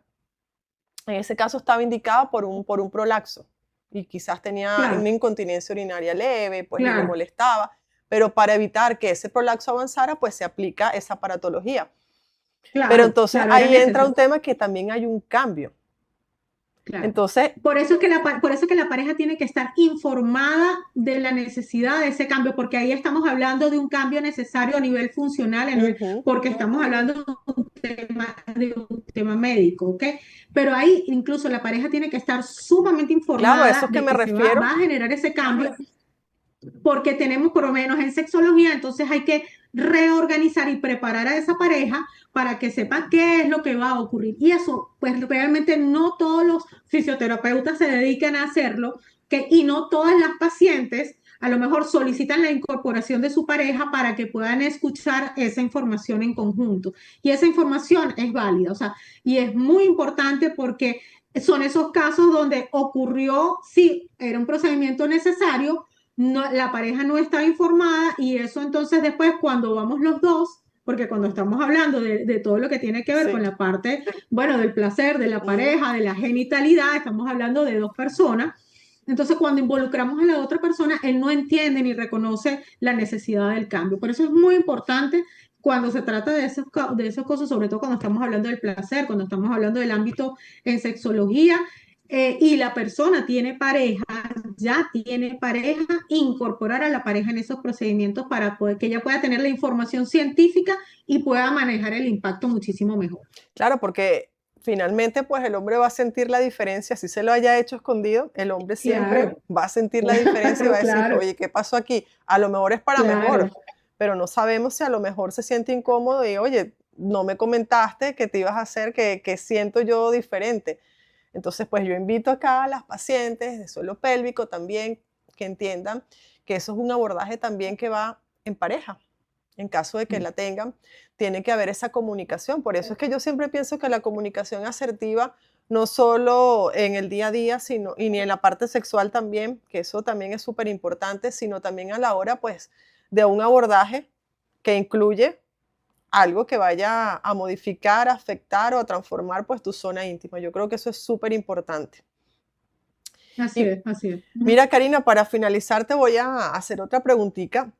En ese caso estaba indicada por un prolaxo y quizás tenía una claro, incontinencia urinaria leve, pues y le claro, molestaba, pero para evitar que ese prolaxo avanzara, pues se aplica esa aparatología. Pero claro, entonces claro, era ahí entra un necesario. tema que también hay un cambio. Claro. Entonces, Por eso es que por eso es que la pareja tiene que estar informada de la necesidad de ese cambio, porque ahí estamos hablando de un cambio necesario a nivel funcional, ujú, porque estamos hablando de un tema médico, ¿ok? Pero ahí incluso la pareja tiene que estar sumamente claro, a eso informada es que de me que va refiero. a generar ese cambio porque tenemos por lo menos en sexología, entonces hay que reorganizar y preparar a esa pareja para que sepa qué es lo que va a ocurrir. Y eso, pues realmente no todos los fisioterapeutas se dedican a hacerlo, y no todas las pacientes a lo mejor solicitan la incorporación de su pareja para que puedan escuchar esa información en conjunto. Y esa información es válida, o sea, y es muy importante porque son esos casos donde ocurrió, sí, era un procedimiento necesario, no, la pareja no estaba informada y eso entonces después cuando vamos los dos porque cuando estamos hablando de todo lo que tiene que ver con Sí. la parte, bueno, del placer, de la Mm, pareja, de la genitalidad, estamos hablando de dos personas. Entonces, cuando involucramos a la otra persona, él no entiende ni reconoce la necesidad del cambio. Por eso es muy importante cuando se trata de esas cosas, sobre todo cuando estamos hablando del placer, cuando estamos hablando del ámbito en sexología, y la persona tiene pareja, ya tiene pareja, incorporar a la pareja en esos procedimientos para poder que ella pueda tener la información científica y pueda manejar el impacto muchísimo mejor. claro, porque finalmente pues el hombre va a sentir la diferencia, si se lo haya hecho escondido, el hombre siempre Claro, va a sentir la diferencia y va a decir, claro, oye, ¿qué pasó aquí? A lo mejor es para claro, mejor, pero no sabemos si a lo mejor se siente incómodo y, oye, no me comentaste que te ibas a hacer, que siento yo diferente. Entonces, pues yo invito acá a las pacientes de suelo pélvico también que entiendan que eso es un abordaje también que va en pareja. En caso de que claro. la tengan, tiene que haber esa comunicación. Por eso es que yo siempre pienso que la comunicación asertiva, no solo en el día a día, sino, y ni en la parte sexual también, que eso también es súper importante, sino también a la hora, pues, de un abordaje que incluye algo que vaya a modificar, a afectar o a transformar pues tu zona íntima. Yo creo que eso es súper importante. Así Y es, así es. Ujú. mira, Karina, para finalizar te voy a hacer otra preguntita.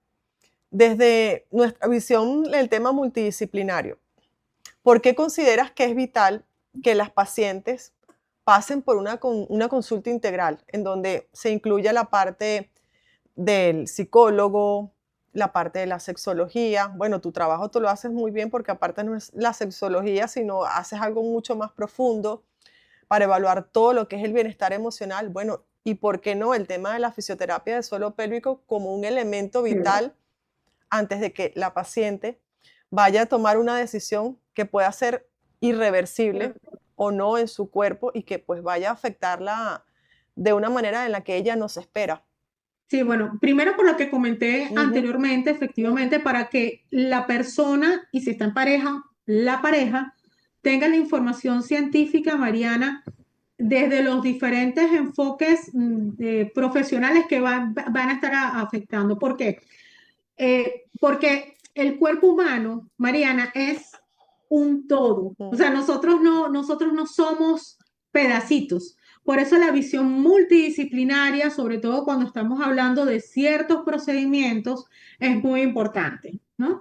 Desde nuestra visión del tema multidisciplinario, ¿por qué consideras que es vital que las pacientes pasen por una consulta integral en donde se incluya la parte del psicólogo, la parte de la sexología? Bueno, tu trabajo tú lo haces muy bien porque aparte no es la sexología, sino haces algo mucho más profundo para evaluar todo lo que es el bienestar emocional. Bueno, y por qué no el tema de la fisioterapia de suelo pélvico como un elemento Sí. vital antes de que la paciente vaya a tomar una decisión que pueda ser irreversible o no en su cuerpo y que pues vaya a afectarla de una manera en la que ella no se espera. Sí, bueno, primero por lo que comenté Ujú, anteriormente, efectivamente, para que la persona, y si está en pareja, la pareja, tenga la información científica, Mariana, desde los diferentes enfoques profesionales que van a estar afectando. ¿Por qué? Porque el cuerpo humano, Mariana, es un todo. O ujú. sea, nosotros no somos pedacitos. Por eso la visión multidisciplinaria, sobre todo cuando estamos hablando de ciertos procedimientos, es muy importante, ¿no?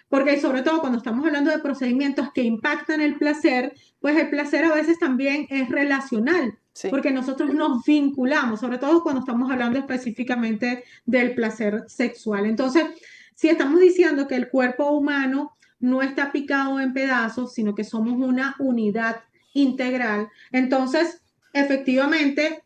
Porque sobre todo cuando estamos hablando de procedimientos que impactan el placer, pues el placer a veces también es relacional, Sí, porque nosotros nos vinculamos, sobre todo cuando estamos hablando específicamente del placer sexual. Entonces, si estamos diciendo que el cuerpo humano no está picado en pedazos, sino que somos una unidad integral, entonces, efectivamente,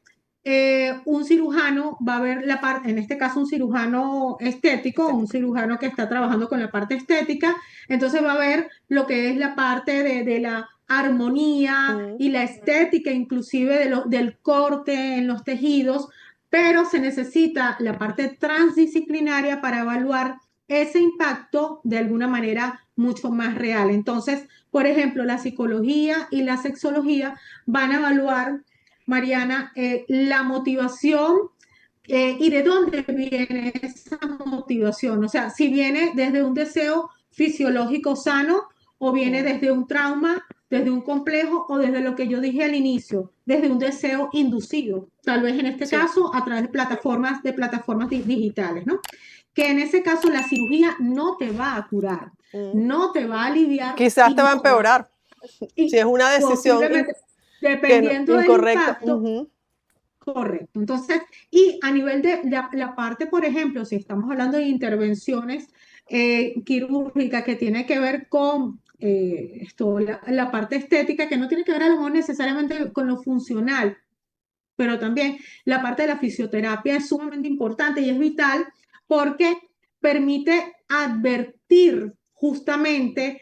un cirujano va a ver la parte, en este caso un cirujano estético, un estético. cirujano que está trabajando con la parte estética, entonces va a ver lo que es la parte de la armonía Mm, y la estética inclusive del corte en los tejidos, pero se necesita la parte transdisciplinaria para evaluar ese impacto de alguna manera mucho más real. Entonces, por ejemplo, la psicología y la sexología van a evaluar, Mariana, la motivación y de dónde viene esa motivación. O sea, si viene desde un deseo fisiológico sano o viene mm, desde un trauma, desde un complejo o desde lo que yo dije al inicio, desde un deseo inducido, tal vez en este sí. caso a través de plataformas digitales, ¿no? Que en ese caso la cirugía no te va a curar, Mm. no te va a aliviar Quizás te y va a no va, empeorar si es y una decisión posiblemente, que dependiendo del incorrecta. impacto, Ujú, correcto. Entonces, y a nivel de la parte, por ejemplo, si estamos hablando de intervenciones quirúrgicas que tiene que ver con la parte estética, que no tiene que ver a lo mejor necesariamente con lo funcional, pero también la parte de la fisioterapia es sumamente importante y es vital porque permite advertir justamente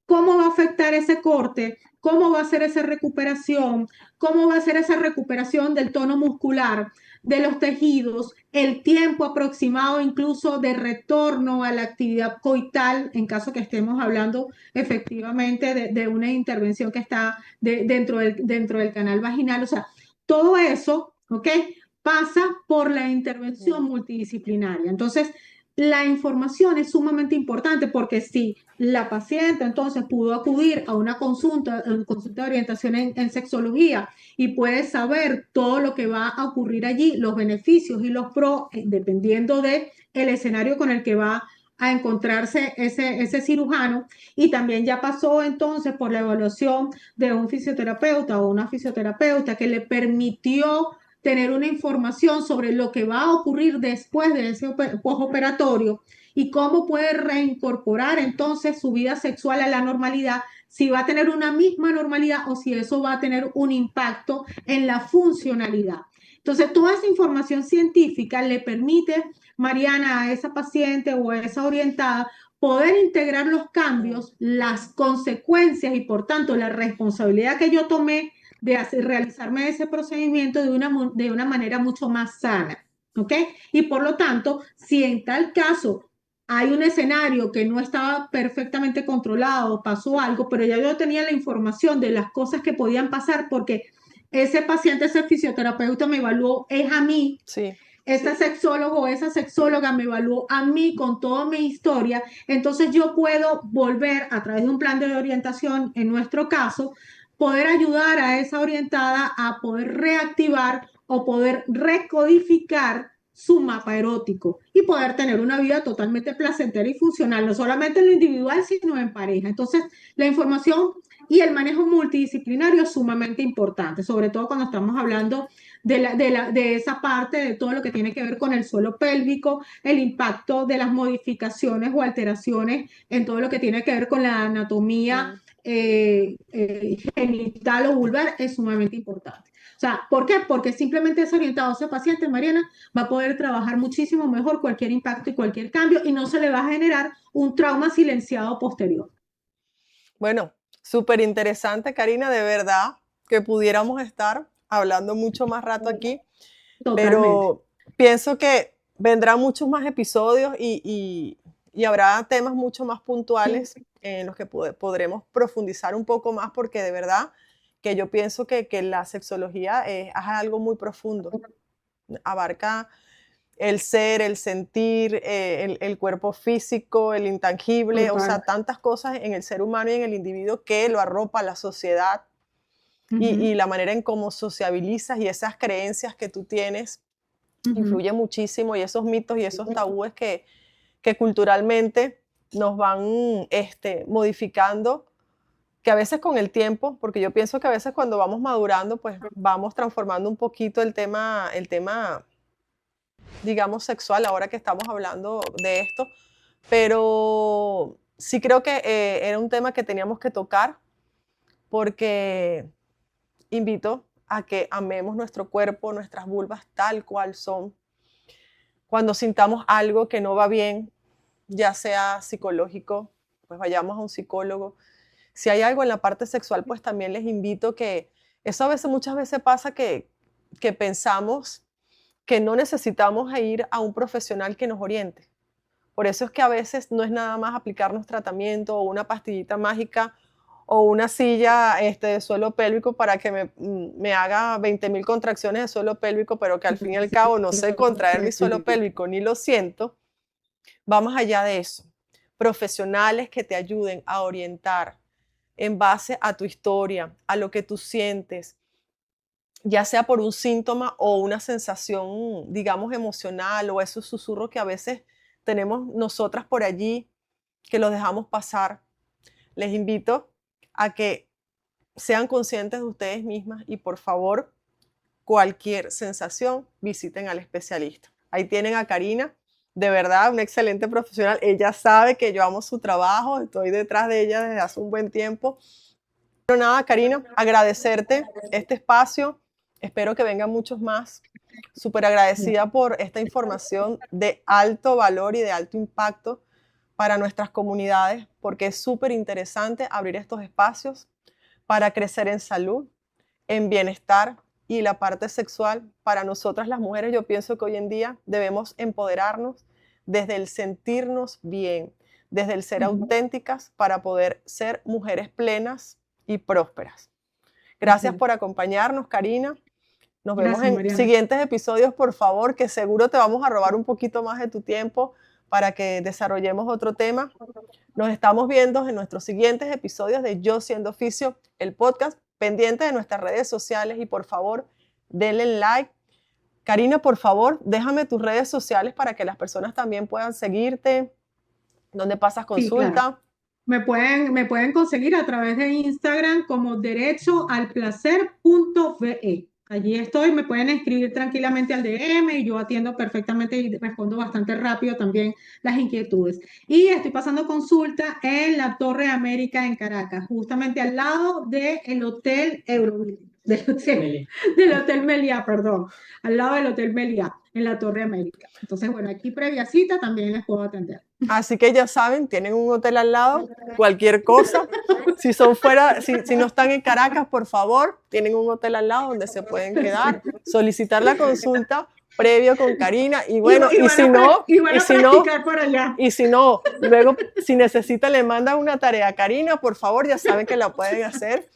cómo va a afectar ese corte, cómo va a ser esa recuperación, cómo va a ser esa recuperación del tono muscular, de los tejidos, el tiempo aproximado incluso de retorno a la actividad coital, en caso que estemos hablando efectivamente de una intervención que está dentro del canal vaginal. O sea, todo eso, ¿ok? Pasa por la intervención mm. multidisciplinaria. Entonces, la información es sumamente importante porque si la paciente entonces pudo acudir a una consulta de orientación en sexología y puede saber todo lo que va a ocurrir allí, los beneficios y los pros, dependiendo de el escenario con el que va a encontrarse ese cirujano, y también ya pasó entonces por la evaluación de un fisioterapeuta o una fisioterapeuta que le permitió tener una información sobre lo que va a ocurrir después de ese postoperatorio y cómo puede reincorporar entonces su vida sexual a la normalidad, si va a tener una misma normalidad o si eso va a tener un impacto en la funcionalidad. Entonces, toda esa información científica le permite, Mariana, a esa paciente o a esa orientada poder integrar los cambios, las consecuencias y por tanto la responsabilidad que yo tomé de realizarme ese procedimiento de una manera mucho más sana. ¿Ok? Y por lo tanto, si en tal caso hay un escenario que no estaba perfectamente controlado, pasó algo, pero ya yo tenía la información de las cosas que podían pasar porque ese paciente, ese fisioterapeuta me evaluó, es a mí, Sí. ese sexólogo o esa sexóloga me evaluó a mí con toda mi historia, entonces yo puedo volver a través de un plan de orientación, en nuestro caso, poder ayudar a esa orientada a poder reactivar o poder recodificar su mapa erótico y poder tener una vida totalmente placentera y funcional, no solamente en lo individual, sino en pareja. Entonces, la información y el manejo multidisciplinario es sumamente importante, sobre todo cuando estamos hablando de esa parte de todo lo que tiene que ver con el suelo pélvico, el impacto de las modificaciones o alteraciones en todo lo que tiene que ver con la anatomía genital o vulvar es sumamente importante. O sea, ¿por qué? Porque simplemente es orientado a ese paciente, Mariana, va a poder trabajar muchísimo mejor cualquier impacto y cualquier cambio y no se le va a generar un trauma silenciado posterior. Bueno, súper interesante, Karina, de verdad que pudiéramos estar hablando mucho más rato aquí, Totalmente. pero pienso que vendrán muchos más episodios y habrá temas mucho más puntuales en los que podremos profundizar un poco más, porque de verdad que yo pienso que la sexología es algo muy profundo, abarca el ser, el sentir, el cuerpo físico, el intangible, o sea, Total. tantas cosas en el ser humano y en el individuo que lo arropa la sociedad y Ujú, la manera en cómo sociabilizas y esas creencias que tú tienes ujú. influye muchísimo, y esos mitos y esos tabúes que culturalmente nos van modificando, que a veces con el tiempo, porque yo pienso que a veces cuando vamos madurando, pues vamos transformando un poquito el tema digamos, sexual, ahora que estamos hablando de esto, pero sí creo que era un tema que teníamos que tocar porque invito a que amemos nuestro cuerpo, nuestras vulvas tal cual son. Cuando sintamos algo que no va bien, ya sea psicológico, pues vayamos a un psicólogo. Si hay algo en la parte sexual, pues también les invito que eso a veces, muchas veces pasa que pensamos que no necesitamos ir a un profesional que nos oriente. Por eso es que a veces no es nada más aplicarnos tratamiento o una pastillita mágica o una silla de suelo pélvico para que me haga 20.000 contracciones de suelo pélvico, pero que al fin y al cabo no sé contraer mi suelo pélvico ni lo siento. Va más allá de eso. Profesionales que te ayuden a orientar en base a tu historia, a lo que tú sientes, ya sea por un síntoma o una sensación, digamos, emocional, o esos susurros que a veces tenemos nosotras por allí, que los dejamos pasar. Les invito a que sean conscientes de ustedes mismas y por favor, cualquier sensación, visiten al especialista. Ahí tienen a Karina, de verdad, una excelente profesional. Ella sabe que yo amo su trabajo, estoy detrás de ella desde hace un buen tiempo. Pero nada, Karina, agradecerte este espacio. Espero que vengan muchos más. Súper agradecida por esta información de alto valor y de alto impacto para nuestras comunidades, porque es súper interesante abrir estos espacios para crecer en salud, en bienestar y la parte sexual. Para nosotras las mujeres, yo pienso que hoy en día debemos empoderarnos desde el sentirnos bien, desde el ser auténticas para poder ser mujeres plenas y prósperas. Así Gracias es. por acompañarnos, Karina. Nos vemos Gracias, en Mariana. siguientes episodios, por favor, que seguro te vamos a robar un poquito más de tu tiempo para que desarrollemos otro tema. Nos estamos viendo en nuestros siguientes episodios de Yo Siendo Oficio, el podcast, pendiente de nuestras redes sociales y por favor, denle like. Karina, por favor, déjame tus redes sociales para que las personas también puedan seguirte, donde pasas Sí, consulta. claro. Me pueden conseguir a través de Instagram como derechoalplacer.ve. Allí estoy, me pueden escribir tranquilamente al DM y yo atiendo perfectamente y respondo bastante rápido también las inquietudes. Y estoy pasando consulta en la Torre América en Caracas, justamente al lado del Hotel del Hotel Meliá, perdón, al lado del Hotel Meliá, en la Torre América. Entonces, bueno, aquí previa cita también les puedo atender. Así que ya saben, tienen un hotel al lado, cualquier cosa. Si son fuera, si no están en Caracas, por favor, tienen un hotel al lado donde se pueden quedar, solicitar la consulta previo con Karina y bueno, y si no, luego si necesitan le mandan una tarea a Karina, por favor, ya saben que la pueden hacer.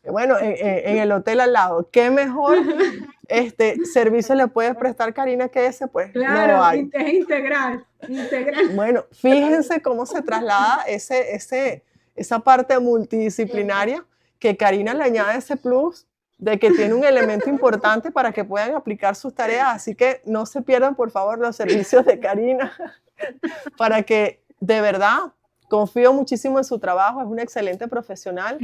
Bueno, en el hotel al lado. ¿Qué mejor servicio le puedes prestar, Karina, que ese? Pues claro, no hay. Es integral. Bueno, fíjense cómo se traslada esa parte multidisciplinaria que Karina le añade ese plus de que tiene un elemento importante para que puedan aplicar sus tareas. Así que no se pierdan, por favor, los servicios de Karina para que de verdad confío muchísimo en su trabajo. Es una excelente profesional.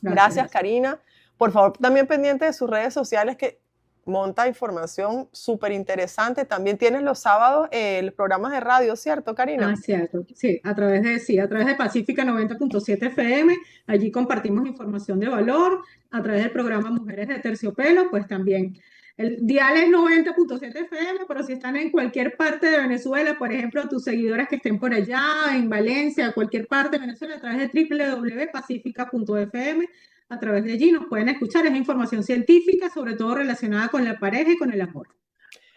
Gracias, Karina. Por favor, también pendiente de sus redes sociales que monta información súper interesante. También tienes los sábados los programas de radio, ¿cierto, Karina? Ah, cierto. Sí, a través de Pacífica 90.7 FM. Allí compartimos información de valor. A través del programa Mujeres de Terciopelo, pues también. El dial es 90.7 FM, pero si están en cualquier parte de Venezuela, por ejemplo, tus seguidoras que estén por allá, en Valencia, cualquier parte de Venezuela, a través de www.pacifica.fm, a través de allí nos pueden escuchar. Es información científica, sobre todo relacionada con la pareja y con el amor.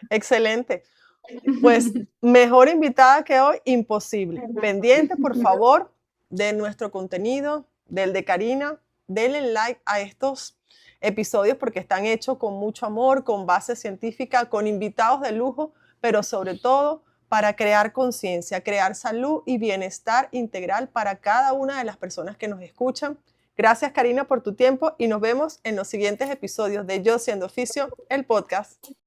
Excelente. Pues mejor invitada que hoy, imposible. Pendiente, por favor, de nuestro contenido, del de Karina. Denle like a estos episodios porque están hechos con mucho amor, con base científica, con invitados de lujo, pero sobre todo para crear conciencia, crear salud y bienestar integral para cada una de las personas que nos escuchan. Gracias, Karina, por tu tiempo y nos vemos en los siguientes episodios de Yo Siendo Oficio, el podcast.